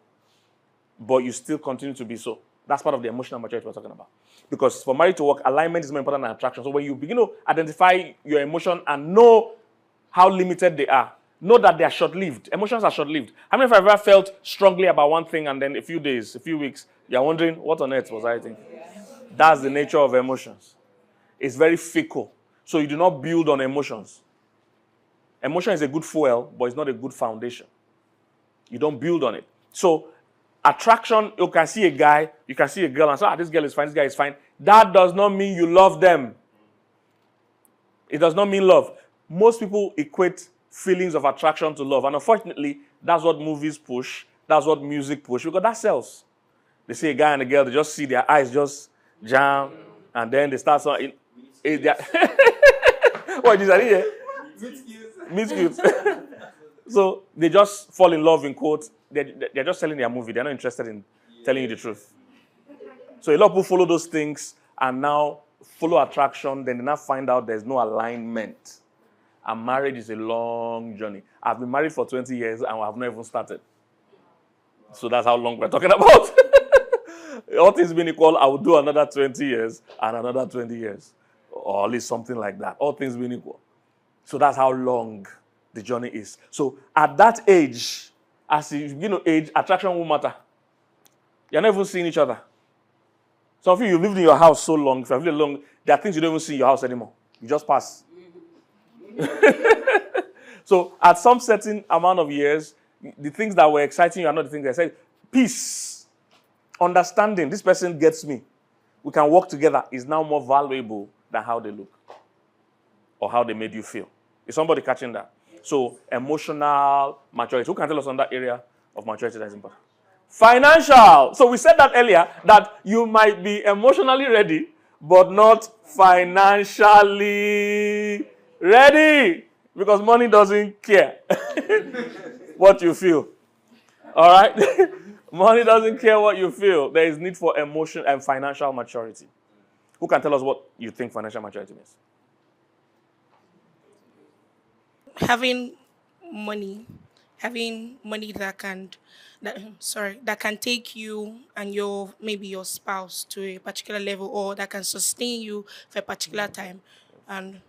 But you still continue to be so. That's part of the emotional maturity we're talking about. Because for marriage to work, alignment is more important than attraction. So when you begin to identify your emotion and know how limited they are, know that they are short-lived. Emotions are short-lived. How many of you have ever felt strongly about one thing and then a few days, a few weeks, you're wondering, what on earth was I thinking? That's the nature of emotions. It's very fickle. So you do not build on emotions. Emotion is a good fuel, but it's not a good foundation. You don't build on it. So attraction, you can see a guy, you can see a girl and say, this girl is fine, this guy is fine. That does not mean you love them. It does not mean love. Most people equate feelings of attraction to love. And unfortunately, that's what movies push. That's what music push. Because that sells. They see a guy and a girl, they just see their eyes just jam. And then they start saying, what is that? Meet cute. So they just fall in love, in quotes. They're just selling their movie. They're not interested in telling you the truth. So a lot of people follow those things and now follow attraction. Then they now find out there's no alignment. And marriage is a long journey. I've been married for 20 years and I've not even started. So that's how long we're talking about. All things being equal, I will do another 20 years and another 20 years. Or at least something like that. All things being equal. So that's how long the journey is. So at that age, as you begin to age, attraction won't matter. You're not even seeing each other. Some of you've lived in your house so long, if you've lived long, there are things you don't even see in your house anymore. You just pass. So at some certain amount of years, the things that were exciting you are not the things that say, peace, understanding, this person gets me. We can work together is now more valuable than how they look or how they made you feel. Is somebody catching that? So emotional maturity. Who can tell us on that area of maturity that is important? Financial. So we said that earlier, that you might be emotionally ready, but not financially ready. Because money doesn't care what you feel. All right? Money doesn't care what you feel. There is need for emotion and financial maturity. Who can tell us what you think financial maturity means? Having money that can take you and maybe your spouse to a particular level, or that can sustain you for a particular time. And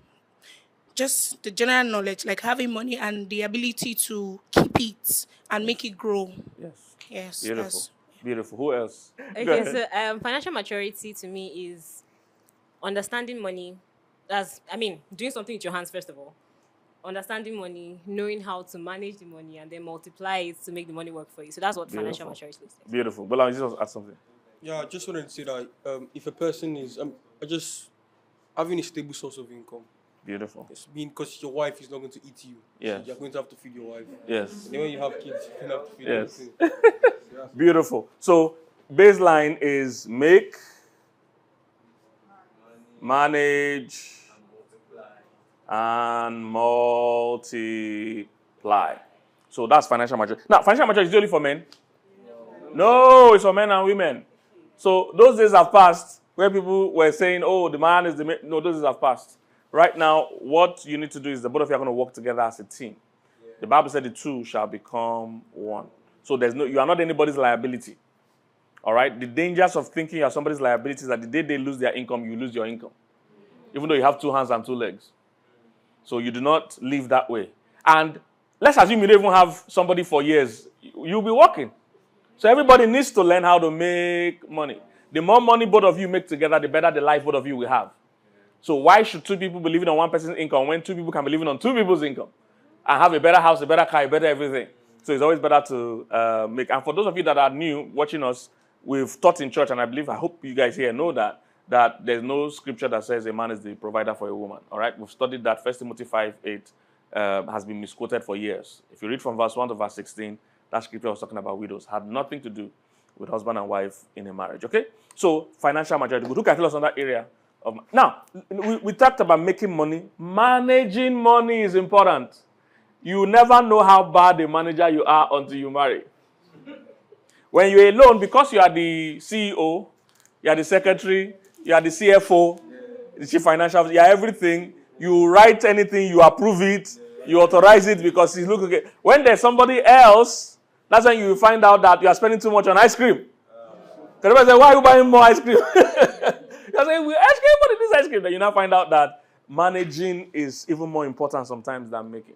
just the general knowledge, like having money and the ability to keep it and make it grow. Yes. Yes. Beautiful. That's, Beautiful. Who else? Go Okay, ahead. so financial maturity to me is understanding money. Doing something with your hands first of all. Understanding money, knowing how to manage the money, and then multiply it to make the money work for you. So that's what financial Beautiful. maturity is. Beautiful. But I just add something. Yeah, I just wanted to say that if a person is just having a stable source of income, Beautiful. it's because your wife is not going to eat you. Yes. You're going to have to feed your wife. Yes. And then when you have kids, you're going to have to feed Yes. them too. Beautiful. So baseline is make, manage, and multiply. So that's financial maturity. Now, financial maturity is only for men? No, it's for men and women. So those days have passed where people were saying, oh, the man is the man. No, those days have passed. Right now, what you need to do is the both of you are going to work together as a team. The Bible said the two shall become one. So you are not anybody's liability. All right? The dangers of thinking you are somebody's liability is that the day they lose their income, you lose your income. Even though you have 2 hands and 2 legs. So you do not live that way. And let's assume you don't even have somebody for years. You'll be working. So everybody needs to learn how to make money. The more money both of you make together, the better the life both of you will have. So why should 2 people be living on one person's income when 2 people can be living on 2 people's income? And have a better house, a better car, a better everything. So it's always better to make. And for those of you that are new watching us, we've taught in church, and I hope you guys here know that there's no scripture that says a man is the provider for a woman. All right? We've studied that. 1 Timothy 5:8 has been misquoted for years. If you read from verse 1 to verse 16, that scripture was talking about widows. Had nothing to do with husband and wife in a marriage. Okay? So financial maturity. Who can tell us on that area? Now, we talked about making money. Managing money is important. You never know how bad a manager you are until you marry. When you're alone, because you are the CEO, you are the secretary, you are the CFO, the chief financial officer, you are everything. You write anything, you approve it, you authorize it because it's look okay. When there's somebody else, that's when you find out that you are spending too much on ice cream. Everybody say, why are you buying more ice cream? You're saying, ice cream, what is this ice cream? Then you now find out that managing is even more important sometimes than making.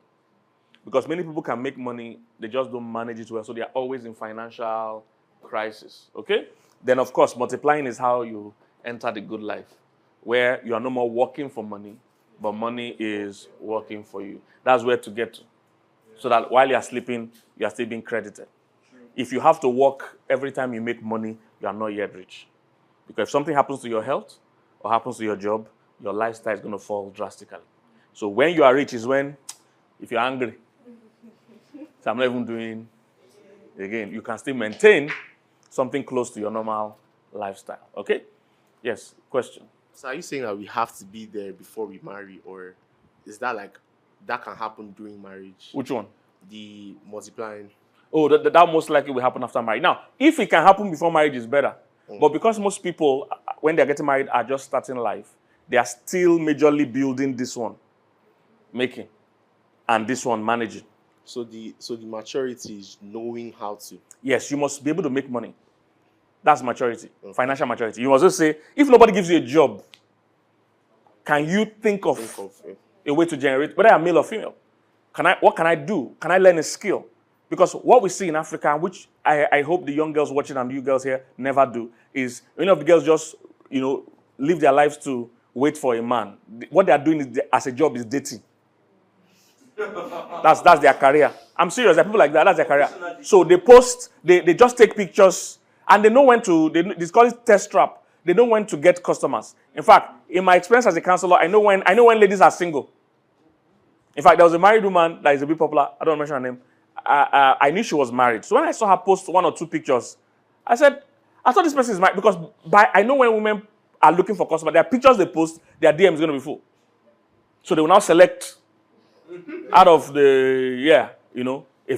Because many people can make money, they just don't manage it well, so they are always in financial crisis. Okay? Then, of course, multiplying is how you enter the good life, where you are no more working for money, but money is working for you. That's where to get to. So that while you are sleeping, you are still being credited. If you have to work every time you make money, you are not yet rich. Because if something happens to your health or happens to your job, your lifestyle is going to fall drastically. So when you are rich is when, if you're angry, so I'm not even doing, again, you can still maintain something close to your normal lifestyle. Okay? Yes, question. So are you saying that we have to be there before we marry, or is that like that can happen during marriage? Which one? The multiplying. Oh, that most likely will happen after marriage. Now, if it can happen before marriage, is better. But because most people, when they're getting married, are just starting life, they are still majorly building this one, making, and this one, managing. So the maturity is knowing how to. Yes, you must be able to make money. That's maturity, financial maturity. You must just say, if nobody gives you a job, can you think of a way to generate, whether I'm male or female? What can I do? Can I learn a skill? Because what we see in Africa, which I hope the young girls watching and you girls here never do, is many of the girls just, live their lives to wait for a man. What they are doing as a job is dating. That's their career. I'm serious. There are people like that. That's their career. So they post, they just take pictures, and they know when to, they call it test trap. They know when to get customers. In fact, in my experience as a counselor, I know when ladies are single. In fact, there was a married woman that is a bit popular. I don't mention her name. I knew she was married. So when I saw her post 1 or 2 pictures, I thought this person is married, because I know when women are looking for customers, their pictures they post, their DM is going to be full. So they will now select out of a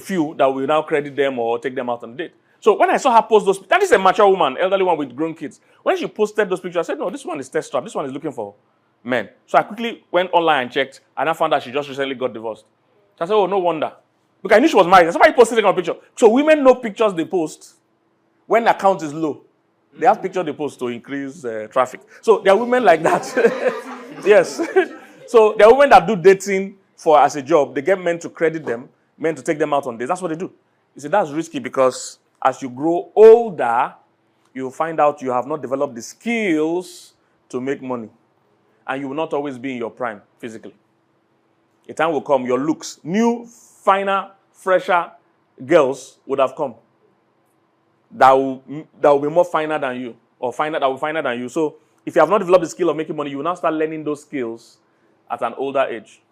few that will now credit them or take them out on a date. So when I saw her post those, that is a mature woman, elderly one with grown kids. When she posted those pictures, I said, no, this one is test trap. This one is looking for men. So I quickly went online and checked, and I found out she just recently got divorced. So I said, oh, no wonder. Because I knew she was married. Somebody posted it on a picture. So women know pictures they post when the account is low. They have pictures they post to increase traffic. So there are women like that. Yes. So there are women that do dating for as a job. They get men to credit them, men to take them out on dates. That's what they do. You see, that's risky because as you grow older, you'll find out you have not developed the skills to make money. And you will not always be in your prime physically. A time will come, your looks, new, finer, fresher girls would have come. That will be more finer than you, or that will be finer than you. So if you have not developed the skill of making money, you will now start learning those skills at an older age.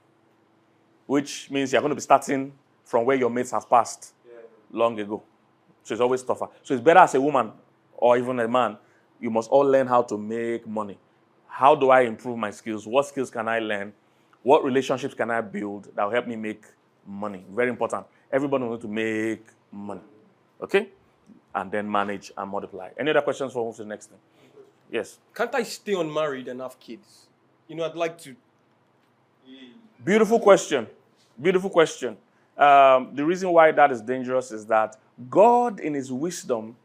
Which means you're going to be starting from where your mates have passed long ago. So it's always tougher. So it's better as a woman or even a man, you must all learn how to make money. How do I improve my skills? What skills can I learn? What relationships can I build that will help me make money? Very important. Everybody wants to make money. Okay? And then manage and multiply. Any other questions for the next thing? Yes. Can't I stay unmarried and have kids? I'd like to. Beautiful question. Beautiful question. The reason why that is dangerous is that God, in his wisdom,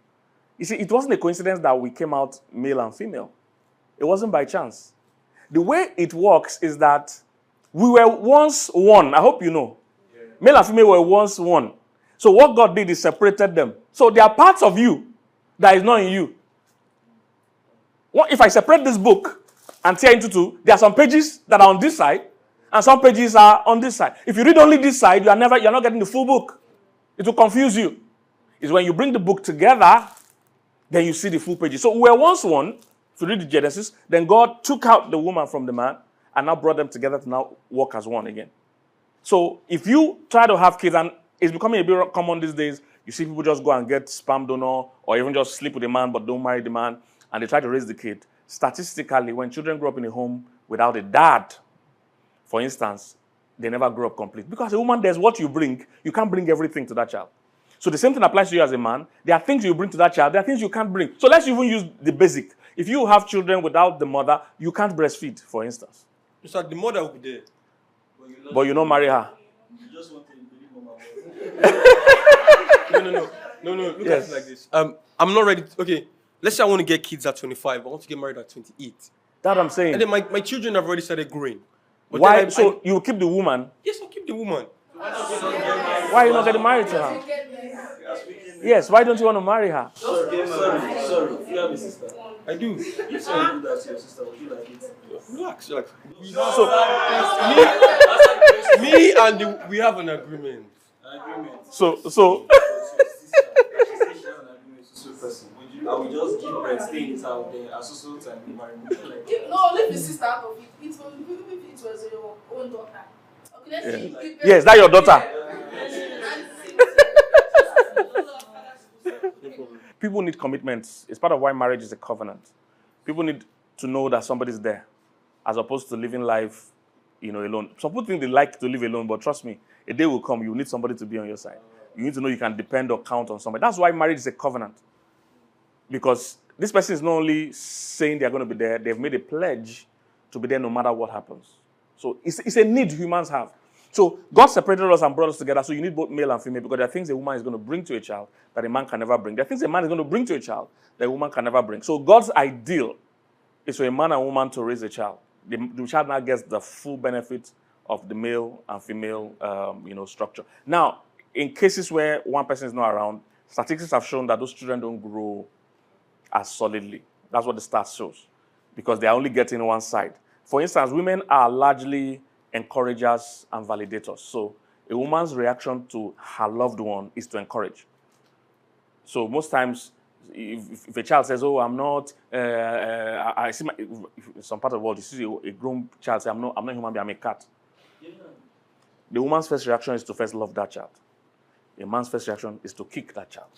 you see, it wasn't a coincidence that we came out male and female. It wasn't by chance. The way it works is that we were once one. I hope you know. Yeah. Male and female were once one. So what God did is separated them. So there are parts of you that is not in you. What if I separate this book and tear into two? There are some pages that are on this side, and some pages are on this side. If you read only this side, you're not getting the full book. It will confuse you. It's when you bring the book together, then you see the full pages. So we were once one. If you read the Genesis, then God took out the woman from the man and now brought them together to now work as one again. So if you try to have kids, and it's becoming a bit common these days, you see people just go and get sperm donor or even just sleep with a man but don't marry the man, and they try to raise the kid. Statistically, when children grow up in a home without a dad, for instance, they never grow up complete. Because a woman, there's what you bring. You can't bring everything to that child. So the same thing applies to you as a man. There are things you bring to that child. There are things you can't bring. So let's even use the basic. If you have children without the mother, you can't breastfeed, for instance. It's like the mother will be there. But you don't marry her. You just want to be No. Look at it like this. I'm not ready. Okay, let's say I want to get kids at 25. I want to get married at 28. That's what I'm saying. And then my children have already started growing. But why? So you keep the woman? Yes, I'll keep the woman. Why are you not getting married to her? Yes, why don't you want to marry her? Sorry. You have a sister. I do. You said you do that to your sister. Would you like it? Relax. So, me and we have an agreement. So. I will just give bread, stay in this house, then associate and be married. No, leave the sister out of it. It was your own daughter. Okay, let's Yes, that's your daughter. People need commitments. It's part of why marriage is a covenant. People need to know that somebody's there, as opposed to living life, alone. Some people think they like to live alone, but trust me, a day will come, you need somebody to be on your side. You need to know you can depend or count on somebody. That's why marriage is a covenant. Because this person is not only saying they're going to be there, they've made a pledge to be there no matter what happens. So it's a need humans have. So God separated us and brought us together, so you need both male and female, because there are things a woman is going to bring to a child that a man can never bring. There are things a man is going to bring to a child that a woman can never bring. So God's ideal is for a man and woman to raise a child. The child now gets the full benefit of the male and female structure. Now, in cases where one person is not around, statistics have shown that those children don't grow as solidly. That's what the stats shows, because they are only getting one side. For instance, women are largely encouragers and validators. So a woman's reaction to her loved one is to encourage. So most times, if a child says, "Oh, I'm not," I see in some part of the world, you see a grown child say, "I'm not a human being, I'm a cat." Yeah. The woman's first reaction is to first love that child. A man's first reaction is to kick that child.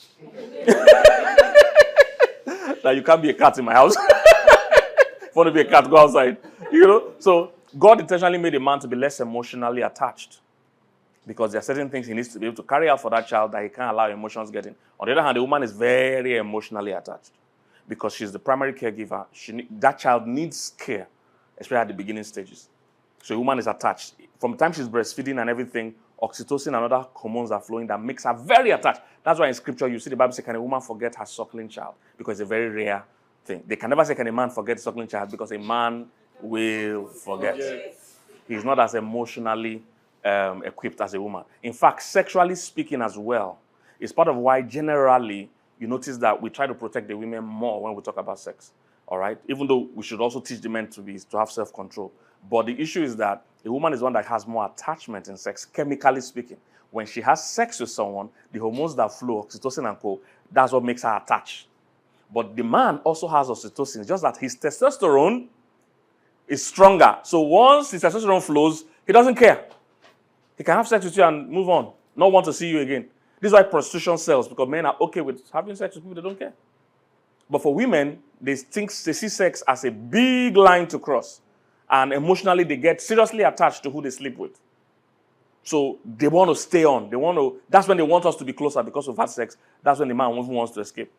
That you can't be a cat in my house. If you want to be a cat, go outside. So God intentionally made a man to be less emotionally attached, because there are certain things he needs to be able to carry out for that child that he can't allow emotions get in. On the other hand, the woman is very emotionally attached because she's the primary caregiver. That child needs care, especially at the beginning stages. So a woman is attached. From the time she's breastfeeding and everything, oxytocin and other hormones are flowing that makes her very attached. That's why in scripture you see the Bible say, can a woman forget her suckling child? Because it's a very rare thing. They can never say, can a man forget a suckling child? Because a man will forget. He's not as emotionally equipped as a woman. In fact, sexually speaking as well, it's part of why generally you notice that we try to protect the women more when we talk about sex. All right? Even though we should also teach the men to have self-control. But the issue is that a woman is one that has more attachment in sex, chemically speaking. When she has sex with someone, the hormones that flow, oxytocin and co, that's what makes her attach. But the man also has oxytocin. It's just that his testosterone is stronger. So once his testosterone flows, he doesn't care. He can have sex with you and move on. Not want to see you again. This is why prostitution sells, because men are okay with having sex with people they don't care. But for women, they see sex as a big line to cross. And emotionally, they get seriously attached to who they sleep with. So they want to stay on. That's when they want us to be closer because we've had sex. That's when the man wants to escape.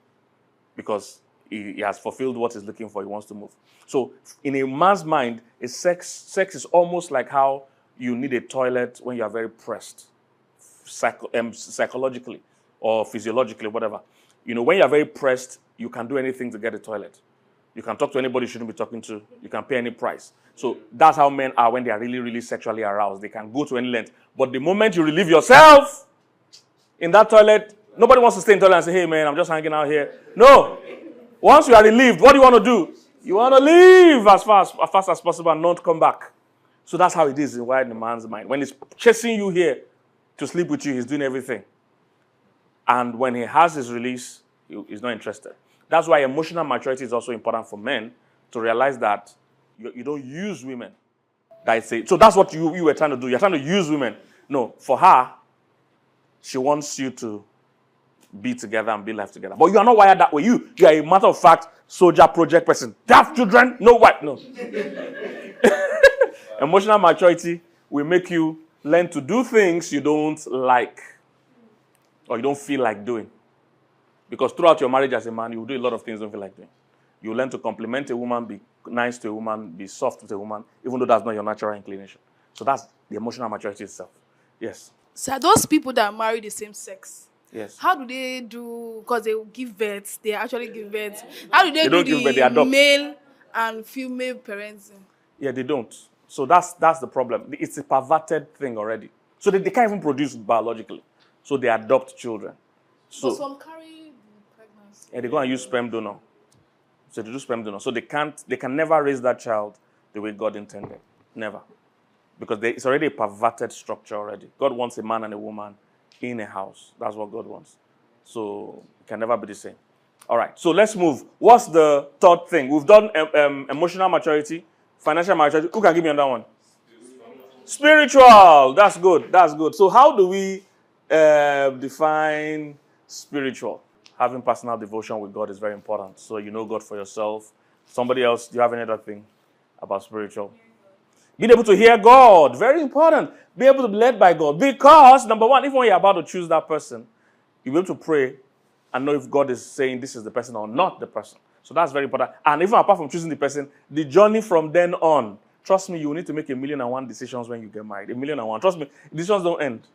Because he has fulfilled what he's looking for. He wants to move. So in a man's mind, sex is almost like how you need a toilet when you are very pressed. Psychologically or physiologically, whatever. You know, when you're very pressed, you can do anything to get a toilet. You can talk to anybody you shouldn't be talking to. You can pay any price. So that's how men are when they are really, really sexually aroused. They can go to any length. But the moment you relieve yourself in that toilet, nobody wants to stay in the toilet and say, hey, man, I'm just hanging out here. No. Once you are relieved, what do you want to do? You want to leave as fast as possible and not come back. So that's how it is in the man's mind. When he's chasing you here to sleep with you, he's doing everything. And when he has his release, he's not interested. That's why emotional maturity is also important for men to realize that you don't use women. So that's what you were trying to do. You're trying to use women. No, for her, she wants you to be together and build life together. But you are not wired that way. You are a matter of fact soldier project person. Have children? No wife. No. Emotional maturity will make you learn to do things you don't like or you don't feel like doing. Because throughout your marriage as a man, you will do a lot of things you don't feel like doing. You learn to compliment a woman, be nice to a woman, be soft with a woman, even though that's not your natural inclination. So that's the emotional maturity itself. Yes. So those people that marry the same sex, yes, how do they do? Because they give birth, they actually give birth. How do they don't do give birth, they the adopt. male and female parenting? Yeah, they don't. So that's the problem. It's a perverted thing already. So they can't even produce biologically. So they adopt children. So But some carry pregnancy. yeah, they go and use sperm donor. So they do sperm donor. So they can never raise that child the way God intended. Never. Because it's already a perverted structure already. God wants a man and a woman in a house. That's what God wants. So it can never be the same. All right. So let's move. What's the third thing? We've done emotional maturity, financial maturity. Who can give me another one? Spiritual. That's good. That's good. So how do we define spiritual? Having personal devotion with God is very important. So you know God for yourself. Somebody else, do you have any other thing about spiritual? Being able to hear God, very important. Be able to be led by God. Because, number one, even when you're about to choose that person, you'll be able to pray and know if God is saying this is the person or not the person. So that's very important. And even apart from choosing the person, the journey from then on, trust me, you will need to make 1,000,001 decisions when you get married. 1,000,001. Trust me, decisions don't end.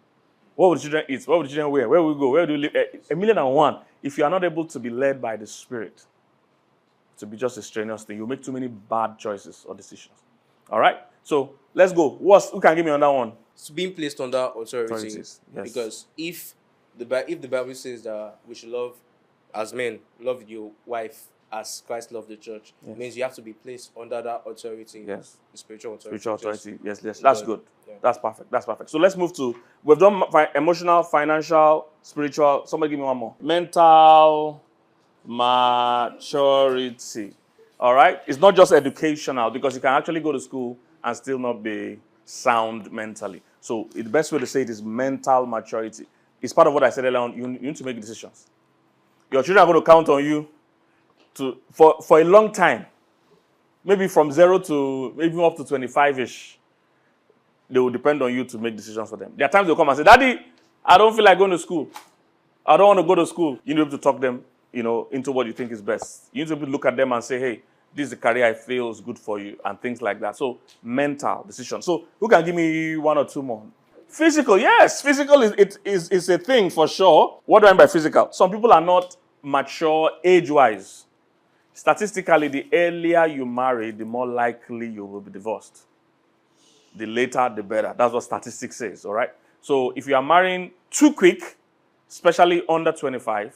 What will the children eat? What will the children wear? Where will we go? Where do we live? 1,000,001. If you are not able to be led by the Spirit, to be just a strenuous thing, you'll make too many bad choices or decisions. All right? So let's go. Who can give me another one? It's being placed under authority. Authorities, yes. Because if the Bible says that we should love, as men, love your wife as Christ loved the church, Yes. it means you have to be placed under that authority. Yes. The spiritual authority. Spiritual authority. Yes, yes. Just- That's good. Yeah. That's perfect. That's perfect. So let's move to, we've done emotional, financial, spiritual. Somebody give me one more. Mental maturity. All right? It's not just educational, because you can actually go to school and still not be sound mentally. So the best way to say it is mental maturity. It's part of what I said earlier on. You need to make decisions. Your children are going to count on you for a long time. Maybe from 0 to maybe up to 25-ish. They will depend on you to make decisions for them. There are times they'll come and say, Daddy, I don't feel like going to school. I don't want to go to school. You need to talk them, into what you think is best. You need to look at them and say, hey, this is the career I feel is good for you, and things like that. So mental decision. So who can give me one or two more? Physical, yes. Physical is a thing for sure. What do I mean by physical? Some people are not mature age-wise. Statistically, the earlier you marry, the more likely you will be divorced. The later, the better. That's what statistics says, all right? So if you are marrying too quick, especially under 25,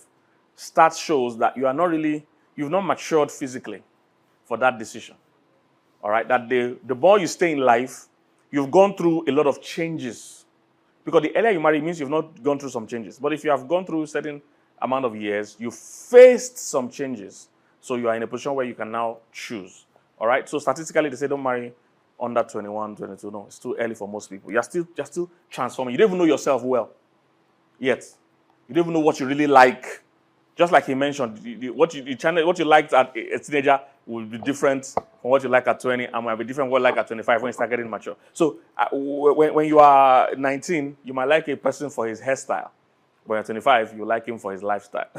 stats shows that you are not really, you've not matured physically for that decision. All right? That the more you stay in life, you've gone through a lot of changes. Because the earlier you marry means you've not gone through some changes. But if you have gone through a certain amount of years, you faced some changes. So you are in a position where you can now choose. All right? So statistically, they say don't marry under 21, 22. No, it's too early for most people. You're still transforming. You don't even know yourself well yet. You don't even know what you really like. Just like he mentioned, what you liked at a teenager will be different from what you like at 20 and might be different from what you like at 25 when you start getting mature. So when you are 19, you might like a person for his hairstyle. When you're 25, you like him for his lifestyle.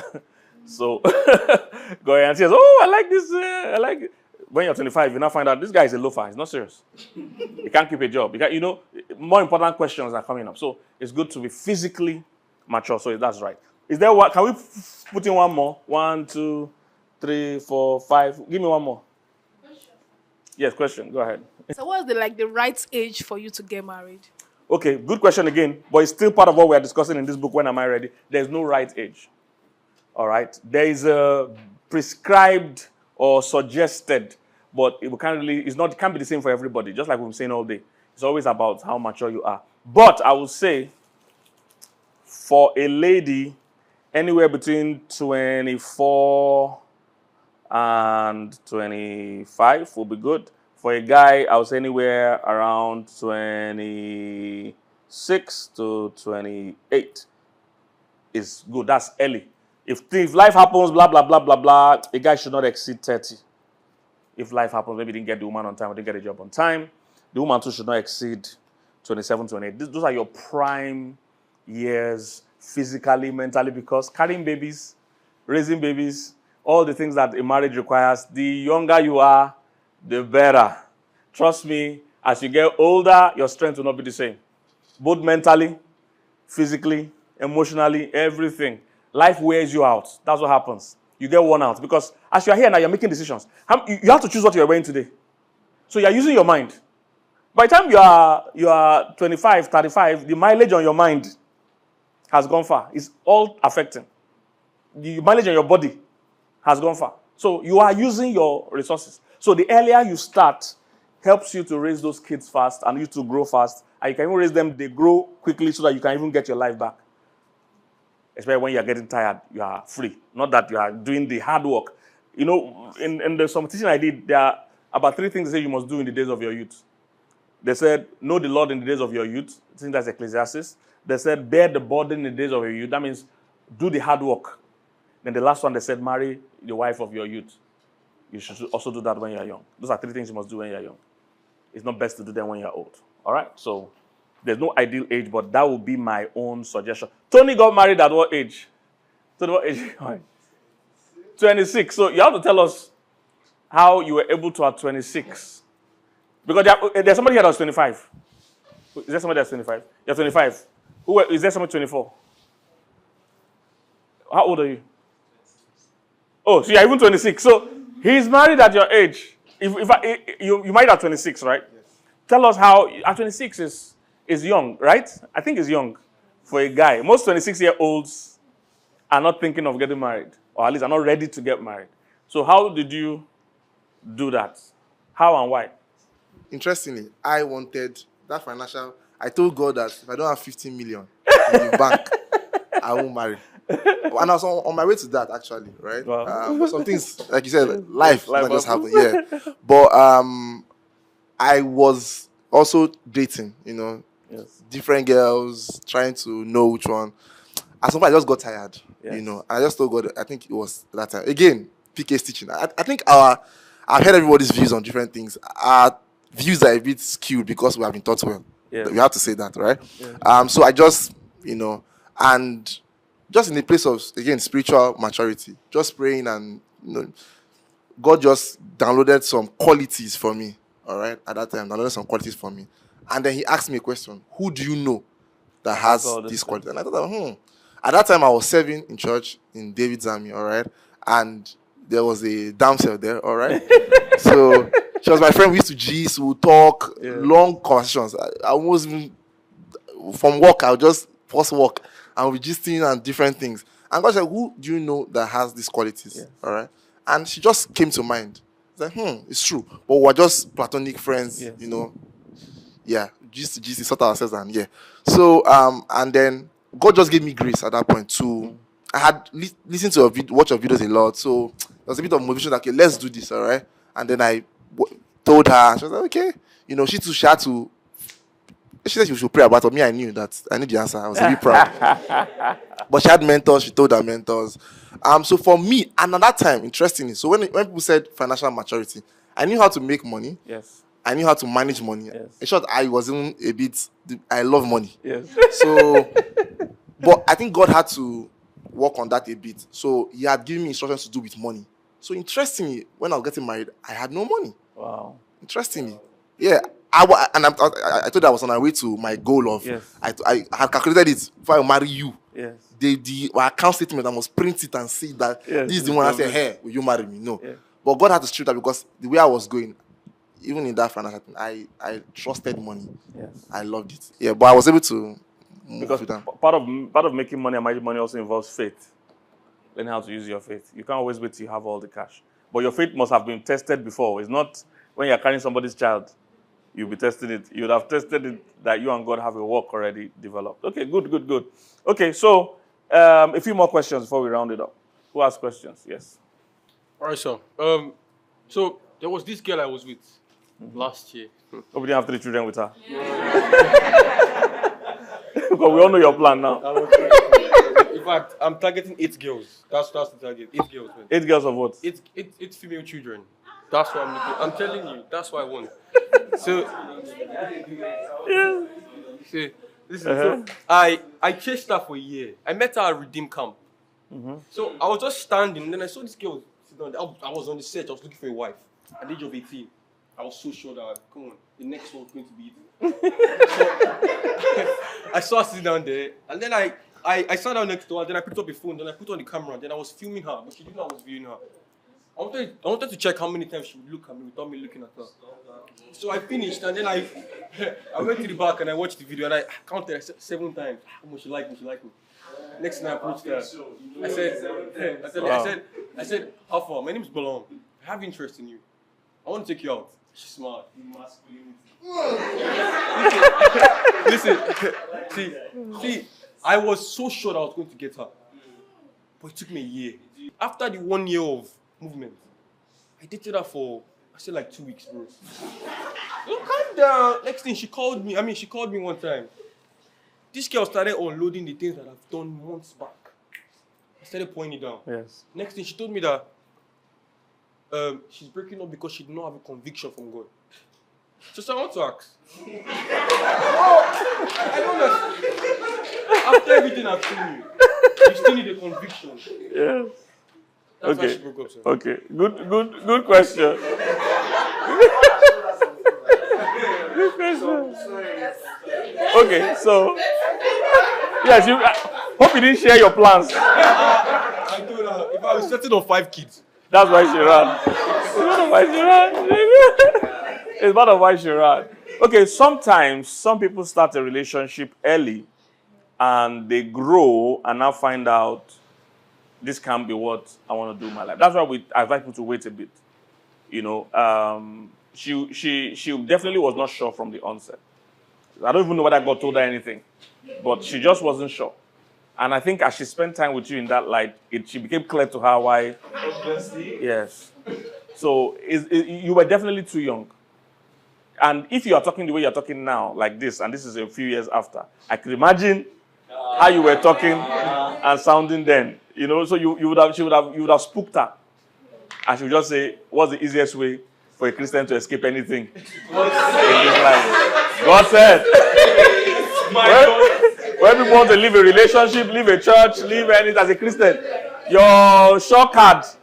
So go ahead and say, oh, I like this, I like it. When you're 25, you now find out this guy is a loafer. He's not serious. He can't keep a job. More important questions are coming up. So it's good to be physically mature. So that's right. Is there one? Can we put in one more? 1, 2, 3, 4, 5. Give me one more. Yes, question. Go ahead. So what's the right age for you to get married? Okay, good question again. But it's still part of what we are discussing in this book, When Am I Ready? There's no right age. All right? There is a prescribed or suggested, but it can't be the same for everybody, just like we've been saying all day. It's always about how mature you are. But I will say, for a lady, anywhere between 24 and 25 will be good. For a guy, I would say anywhere around 26 to 28 is good. That's early. If life happens, blah, blah, blah, blah, blah, a guy should not exceed 30. If life happens, maybe he didn't get the woman on time or didn't get a job on time, the woman too should not exceed 27, 28. Those are your prime years, physically, mentally, because carrying babies, raising babies, all the things that a marriage requires, the younger you are, the better. Trust me, as you get older, your strength will not be the same. Both mentally, physically, emotionally, everything. Life wears you out. That's what happens. You get worn out. Because as you are here now, you're making decisions. You have to choose what you're wearing today. So you're using your mind. By the time you are 25, 35, the mileage on your mind has gone far. It's all affecting. The mileage on your body has gone far. So you are using your resources. So the earlier you start helps you to raise those kids fast and you to grow fast. And you can even raise them, they grow quickly so that you can even get your life back. Especially when you're getting tired, you are free. Not that you are doing the hard work. In the some teaching I did, there are about 3 things they say you must do in the days of your youth. They said, know the Lord in the days of your youth. I think that's Ecclesiastes. They said, bear the burden in the days of your youth. That means do the hard work. Then the last one, they said, marry the wife of your youth. You should also do that when you're young. Those are 3 things you must do when you're young. It's not best to do them when you're old. All right? So there's no ideal age, but that would be my own suggestion. Tony got married at what age? So what age? 26. So you have to tell us how you were able to at 26. Because there's somebody here that was 25. Is there somebody that's 25? You're 25. Is there somebody 24? How old are you? Oh, so you're even 26. So he's married at your age. You married at 26, right? Yes. Tell us how, at 26 is young, right? I think it's young for a guy. Most 26-year-olds are not thinking of getting married, or at least are not ready to get married. So how did you do that? How and why? Interestingly, I wanted that financial. I told God that if I don't have 15 million in the bank, I won't marry. And I was on my way to that, actually, right? Wow. But some things, like you said, life not just happen. Yeah. But I was also dating, yes, different girls, trying to know which one. At some point, I just got tired, yes. I just told God, I think it was that time. Again, PK's teaching. I think I've heard everybody's views on different things. Our views are a bit skewed because we have been taught well. Yes. We have to say that, right? Yes. So I just, and just in a place of, again, spiritual maturity, just praying and, God just downloaded some qualities for me, all right? At that time, downloaded some qualities for me. And then he asked me a question, who do you know that has this quality? And I thought, At that time, I was serving in church in David's Army, all right? And there was a damsel there, all right? So She was my friend. We used to gist, we would talk, long conversations. I almost even, from work, I would just post work and we'll be gisting and different things. And God said, who do you know that has these qualities? Yes. All right. And she just came to mind. It's like, it's true. But we're just platonic friends, Yes. you know. Yeah, just to gist, sort ourselves and yeah. So and then God just gave me grace at that point to I had listened to watch your videos a lot, so there was a bit of motivation that okay, let's do this, all right. And then I told her, she was like, okay, you know, she had to. She said she should pray about it. Me, I knew that I knew the answer. I was really proud. But she had mentors. She told her mentors. So for me, and at that time, interestingly, so when people said financial maturity, I knew how to make money. Yes. I knew how to manage money. Yes. In short, I was even a bit. I love money. Yes. So, but I think God had to work on that a bit. So He had given me instructions to do with money. So interestingly, when I was getting married, I had no money. Wow. Interestingly, yeah. I told her I was on my way to my goal of. Yes. I had calculated it before I marry you. Yes. My account statement, I must print it and see that Yes, this is the one I said, hey, will you marry me? No. Yes. But God had to strip that because the way I was going, even in that financial thing, I trusted money. Yes. I loved it. Yeah, but I was able to move Because with them. part of making money and managing money also involves faith. Learn how to use your faith. You can't always wait till you have all the cash. But your faith must have been tested before. It's not when you're carrying somebody's child, you'll be testing it. You would have tested it that you and God have a work already developed. Okay, good. Okay, so a few more questions before we round it up. Who has questions? Yes. All right, sir. So there was this girl I was with last year. Hope you didn't have 3 children with her. Because we all know your plan now. In fact, I'm targeting 8 girls. That's the target. 8 girls, man. 8 girls of what? 8 female children. That's what I'm looking. I'm telling you, that's what I want. So, see, listen. So I chased her for a year. I met her at Redeem Camp. So I was just standing, and then I saw this girl sit down there. I was on the search. I was looking for a wife at the age of 18. I was so sure that come on, the next one's going to be it. So I saw her sitting down there, and then I sat down next to her. Then I picked up the phone. Then I put on the camera. Then I was filming her, but she didn't know I was viewing her. I wanted to check how many times she would look at me without me looking at her. So I finished, and then I went to the back and I watched the video, and I counted 7 times. How much she liked me, Next time I approached her, I said, how far? My name is Balon. I have interest in you. I want to take you out. She's smart. Listen. See, I was so sure that I was going to get her, but it took me a year. After the 1 year of movement, I dated her for, I said like 2 weeks, bro. Look, calm down. Next thing, she called me one time. This girl started unloading the things that I've done months back. I started pointing it down. Yes. Next thing, she told me that she's breaking up because she did not have a conviction from God. So I want to ask. I don't know. After everything I've told you still need a conviction. Yes. That's why she broke up, sir. Okay. Good question. Good question. Okay, so yes, you. Hope you didn't share your plans. I told her if I was settled on 5 kids. That's why she ran. It's part of why she ran. Okay, sometimes some people start a relationship early and they grow and now find out this can't be what I want to do in my life. That's why I advise people to wait a bit. You know, she definitely was not sure from the onset. I don't even know whether God told her anything, but she just wasn't sure. And I think as she spent time with you in that light, she became clear to her why. Obviously. Yes. So you were definitely too young. And if you are talking the way you're talking now, like this, and this is a few years after, I could imagine how you were talking and sounding then. You know, so you would have spooked her. And she would just say, what's the easiest way for a Christian to escape anything in this life? God said, when people want to leave a relationship, leave a church, leave anything as a Christian, your shortcut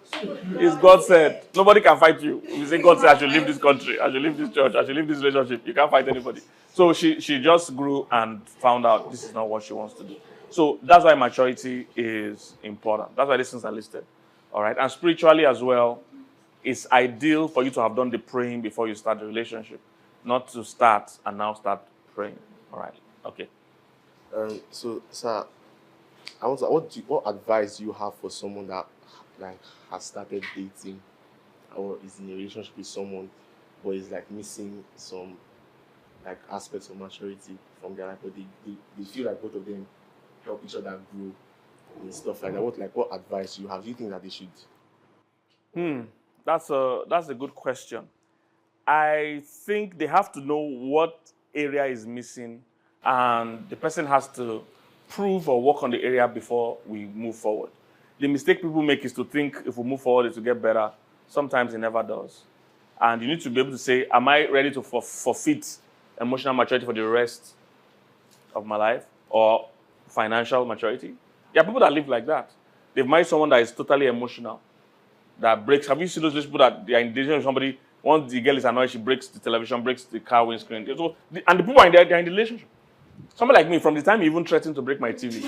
is God said. Nobody can fight you. You say God said, I should leave this country, I should leave this church, I should leave this relationship. You can't fight anybody. So she just grew and found out this is not what she wants to do. So that's why maturity is important. That's why these things are listed. All right. And spiritually as well, it's ideal for you to have done the praying before you start the relationship, not to start and now start praying. All right. Okay. So, sir, I want to, what advice do you have for someone that like has started dating or is in a relationship with someone, but is like missing some like aspects of maturity from their life, but they feel like both of them help each other grow and stuff like that. What advice do you have? Do you think that they should? That's a good question. I think they have to know what area is missing, and the person has to prove or work on the area before we move forward. The mistake people make is to think if we move forward it will get better. Sometimes it never does. And you need to be able to say, am I ready to forfeit emotional maturity for the rest of my life, or financial maturity? There are people that live like that. They've married someone that is totally emotional, that breaks. Have you seen those people that they are in relationship with somebody, once the girl is annoyed, she breaks the television, breaks the car windscreen. So, and the people are in there, they're in the relationship. Somebody like me, from the time you even threatened to break my TV,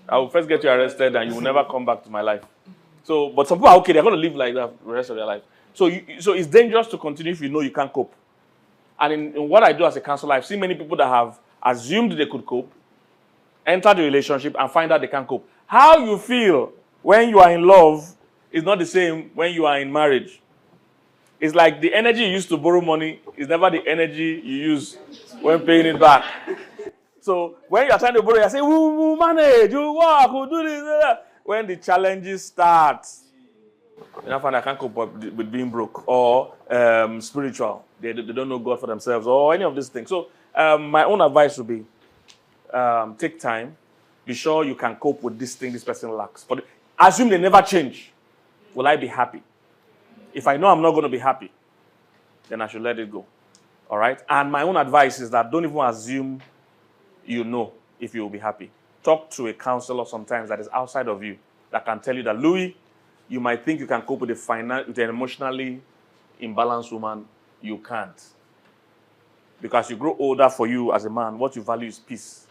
I will first get you arrested and you will never come back to my life. So, but some people are okay, they're going to live like that the rest of their life. So it's dangerous to continue if you know you can't cope. And in what I do as a counselor, I've seen many people that have assumed they could cope, enter the relationship, and find out they can't cope. How you feel when you are in love is not the same when you are in marriage. It's like the energy you use to borrow money is never the energy you use when paying it back. So when you are trying to borrow, you say, we'll manage, we'll work, we'll do this. When the challenges start, you find I can't cope with being broke or spiritual. They don't know God for themselves or any of these things. So my own advice would be take time. Be sure you can cope with this thing this person lacks. Assume they never change. Will I be happy? If I know I'm not going to be happy, then I should let it go. All right? And my own advice is that don't even assume you know if you will be happy. Talk to a counselor sometimes that is outside of you that can tell you that, Louis, you might think you can cope with with an emotionally imbalanced woman. You can't. Because you grow older, for you as a man, what you value is peace.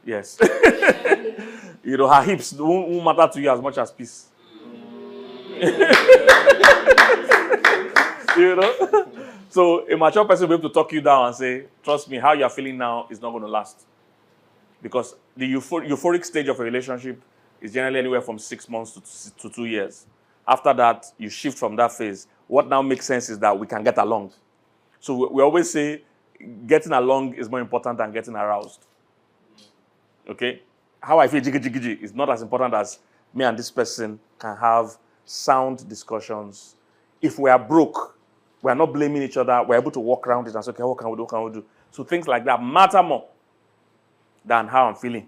Yes. Her hips won't matter to you as much as peace. So a mature person will be able to talk you down and say, trust me, how you're feeling now is not going to last. Because the euphoric stage of a relationship is generally anywhere from 6 months to 2 years. After that, you shift from that phase. What now makes sense is that we can get along. So we always say getting along is more important than getting aroused. Okay? How I feel jiggy is not as important as me and this person can have sound discussions. If we are broke, we are not blaming each other. We're able to walk around it and say, okay, what can we do? So things like that matter more than how I'm feeling.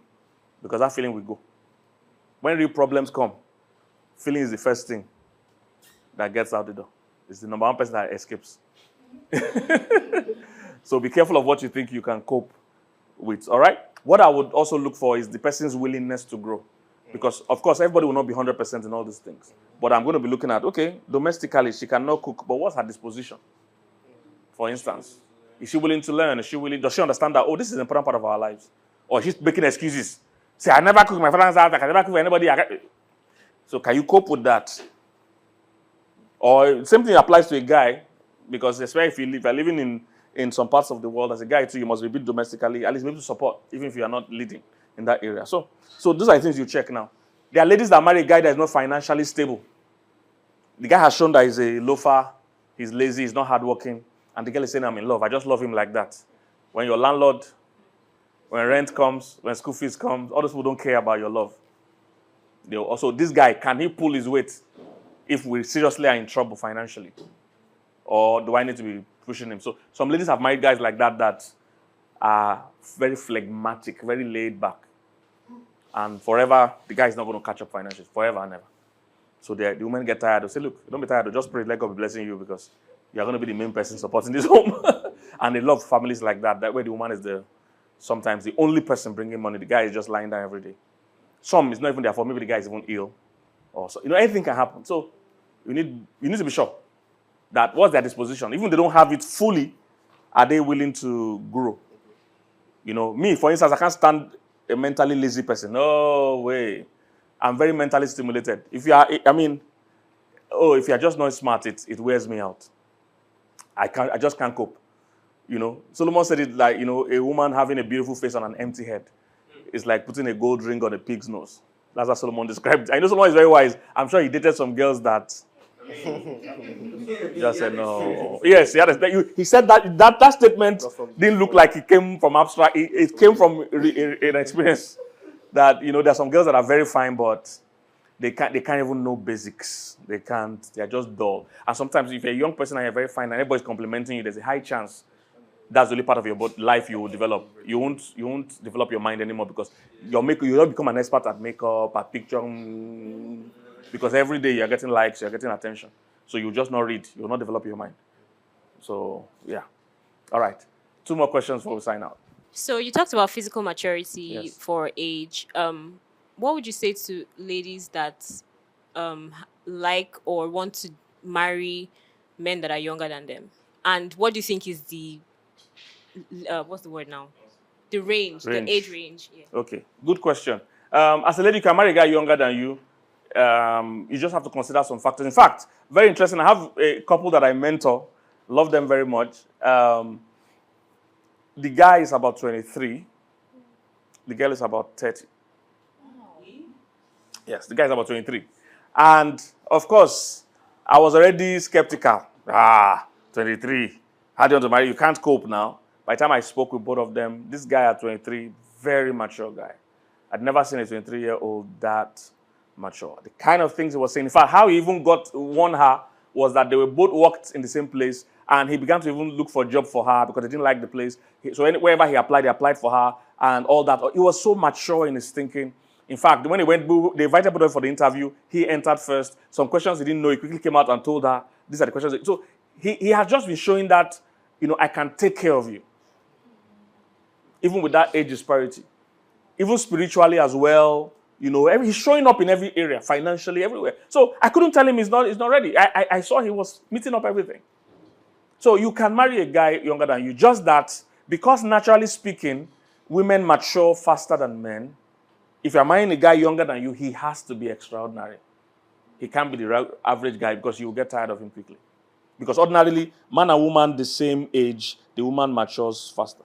Because that feeling will go. When real problems come, feeling is the first thing that gets out the door. It's the number one person that escapes. So be careful of what you think you can cope with, all right? What I would also look for is the person's willingness to grow. Because, of course, everybody will not be 100% in all these things. But I'm going to be looking at, okay, domestically, she cannot cook, but what's her disposition? For instance, is she willing to learn? Does she understand that, oh, this is an important part of our lives? Or she's making excuses. Say, I never cook my father's house, I can never cook for anybody. So can you cope with that? Or same thing applies to a guy, because especially if you're living in some parts of the world as a guy too, you must be built domestically, at least be able to support, even if you are not leading in that area. So those are things you check now. There are ladies that marry a guy that is not financially stable. The guy has shown that he's a loafer, he's lazy, he's not hardworking, and the girl is saying, I'm in love. I just love him like that. When your landlord, when rent comes, when school fees comes, all those people don't care about your love. Also, this guy, can he pull his weight if we seriously are in trouble financially? Or do I need to be pushing him? So some ladies have married guys like that are very phlegmatic, very laid back. And forever, the guy is not going to catch up financially. Forever and ever. So the women get tired. They say, look, don't be tired. Just pray, let God be blessing you, because you're going to be the main person supporting this home. And they love families like that. That way the woman is sometimes the only person bringing money. The guy is just lying down every day. Some is not even their fault. Maybe the guy is even ill. Or so, anything can happen. So you need to be sure that what's their disposition. Even if they don't have it fully, are they willing to grow? Me, for instance, I can't stand a mentally lazy person. No way. I'm very mentally stimulated. oh, if you're just not smart, it wears me out. I just can't cope. You know, Solomon said it like, you know, a woman having a beautiful face on an empty head is like putting a gold ring on a pig's nose. That's how Solomon described it. I know Solomon is very wise. I'm sure he dated some girls that just said no. Yes, he said that statement didn't look like it came from abstract. It came from an experience that, you know, there are some girls that are very fine, but they can't even know basics. They can't. They are just dull. And sometimes if you're a young person and you're very fine and everybody's complimenting you, there's a high chance that's the only part of your life you will develop. You won't develop your mind anymore because you'll not become an expert at makeup, at picture, because every day you're getting likes, you're getting attention. So you'll just not read. You'll not develop your mind. So, yeah. All right. 2 more questions before we sign out. So you talked about physical maturity for age. What would you say to ladies that like or want to marry men that are younger than them? And what do you think is the what's the word now? The range. The age range. Yeah. Okay, good question. As a lady, you can marry a guy younger than you. You just have to consider some factors. In fact, very interesting. I have a couple that I mentor. Love them very much. The guy is about 23. The girl is about 30. Yes, the guy is about 23. And, of course, I was already skeptical. 23. How do you want to marry? You can't cope now. By the time I spoke with both of them, this guy at 23, very mature guy. I'd never seen a 23-year-old that mature. The kind of things he was saying. In fact, how he even won her was that they were both worked in the same place, and he began to even look for a job for her because they didn't like the place. So wherever he applied for her and all that. He was so mature in his thinking. In fact, when they invited both of them for the interview, he entered first. Some questions he didn't know, he quickly came out and told her, these are the questions. So he has just been showing that, you know, I can take care of you. Even with that age disparity. Even spiritually as well. You know, he's showing up in every area, financially, everywhere. So I couldn't tell him he's not ready. I saw he was meeting up everything. So you can marry a guy younger than you. Just that, because naturally speaking, women mature faster than men. If you're marrying a guy younger than you, he has to be extraordinary. He can't be the average guy because you will get tired of him quickly. Because ordinarily, man and woman the same age, the woman matures faster.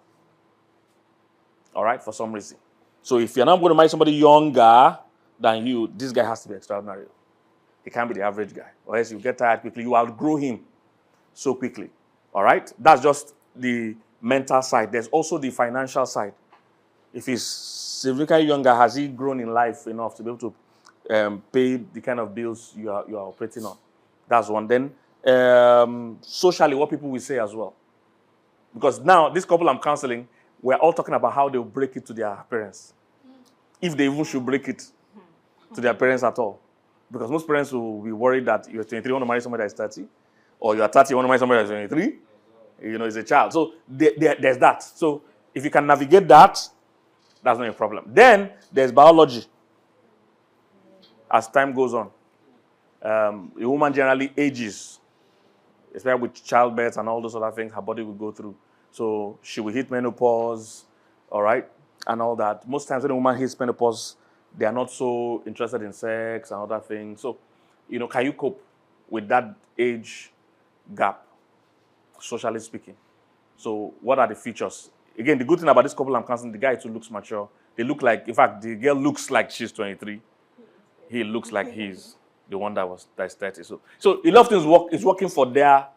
All right, for some reason. So if you're not going to marry somebody younger than you, this guy has to be extraordinary. He can't be the average guy. Or else you get tired quickly. You outgrow him so quickly. All right? That's just the mental side. There's also the financial side. If he's significantly younger, has he grown in life enough to be able to pay the kind of bills you are operating on? That's one. Then socially, what people will say as well. Because now, this couple I'm counseling, we're all talking about how they'll break it to their parents. If they even should break it to their parents at all. Because most parents will be worried that you're 23, you want to marry somebody that's 30. Or you're 30, you want to marry somebody that's 23. You know, it's a child. So there's that. So if you can navigate that, that's not a problem. Then there's biology. As time goes on. A woman generally ages. Especially with childbirth and all those other things her body will go through. So she will hit menopause, all right, and all that. Most times when a woman hits menopause, they are not so interested in sex and other things. So, you know, can you cope with that age gap, socially speaking? So what are the features? Again, the good thing about this couple I'm counseling, the guy too looks mature. They look like, in fact, the girl looks like she's 23. He looks like he's the one that's 30. So a lot of things is working for their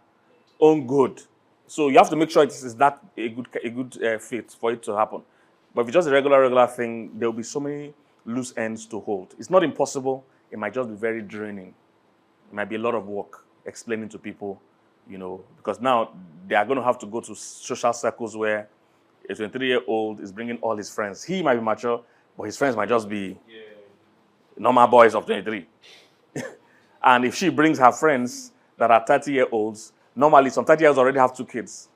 own good. So you have to make sure it is that a good fit for it to happen. But if it's just a regular thing, there will be so many loose ends to hold. It's not impossible. It might just be very draining. It might be a lot of work explaining to people, you know, because now they are going to have to go to social circles where a 23-year-old is bringing all his friends. He might be mature, but his friends might just be normal boys of 23. And if she brings her friends that are 30-year-olds, normally some 30-year-olds already have 2 kids.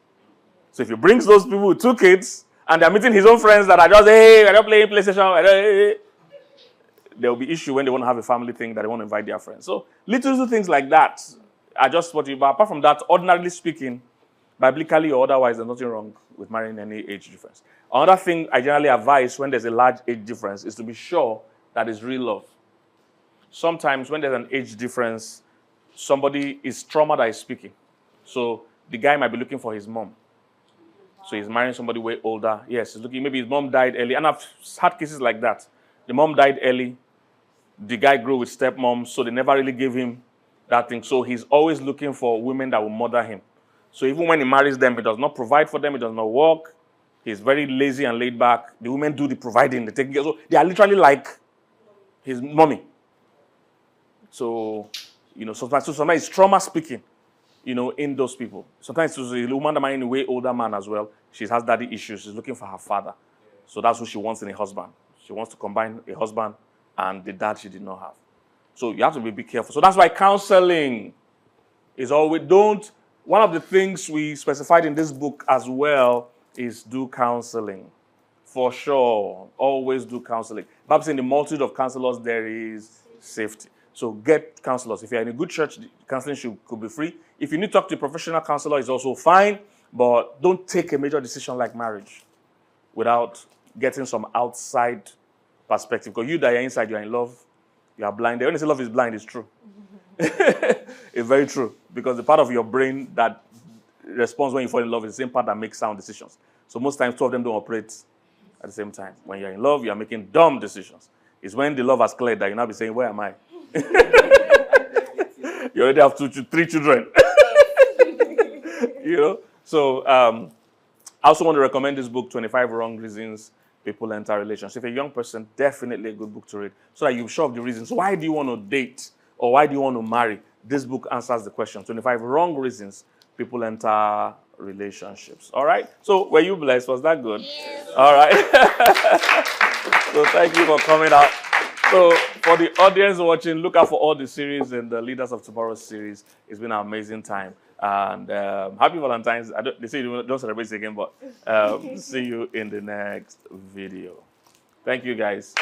So if he brings those people with 2 kids, and they're meeting his own friends that are just, hey, we're not playing PlayStation, there will be issue when they want to have a family thing that they want to invite their friends. So little things like that are just what you, but apart from that, ordinarily speaking, biblically or otherwise, there's nothing wrong with marrying any age difference. Another thing I generally advise when there's a large age difference is to be sure that it's real love. Sometimes when there's an age difference, somebody is trauma that is speaking. So the guy might be looking for his mom. So he's marrying somebody way older. Yes, he's looking, maybe his mom died early. And I've had cases like that. The mom died early. The guy grew with stepmom, so they never really gave him that thing. So he's always looking for women that will mother him. So even when he marries them, he does not provide for them. He does not work. He's very lazy and laid back. The women do the providing. They take care. So they are literally like his mommy. So, sometimes it's trauma speaking, in those people. Sometimes it's a woman that marrying a way older man as well. She has daddy issues. She's looking for her father. So that's who she wants in a husband. She wants to combine a husband and the dad she did not have. So you have to be careful. So that's why counseling is always one of the things we specified in this book as well is do counseling. For sure. Always do counseling. Bible says in the multitude of counselors there is safety. So get counselors. If you're in a good church, counseling could be free. If you need to talk to a professional counselor, it's also fine. But don't take a major decision like marriage without getting some outside perspective. Because you that are inside, you're in love, you are blind. When you say love is blind, it's true. It's very true. Because the part of your brain that responds when you fall in love is the same part that makes sound decisions. So most times, two of them don't operate at the same time. When you're in love, you're making dumb decisions. It's when the love has cleared that you'll now be saying, where am I? You already have 3 children. So I also want to recommend this book, 25 Wrong Reasons People Enter Relationships. If you're a young person, definitely a good book to read so that you're sure of the reasons. Why do you want to date or why do you want to marry? This book answers the question. 25 Wrong Reasons People Enter Relationships. All right? So were you blessed? Was that good? Yes. All right. So thank you for coming out. So for the audience watching, look out for all the series in the Leaders of Tomorrow series. It's been an amazing time. And happy Valentine's. They say you don't celebrate it again, but see you in the next video. Thank you, guys.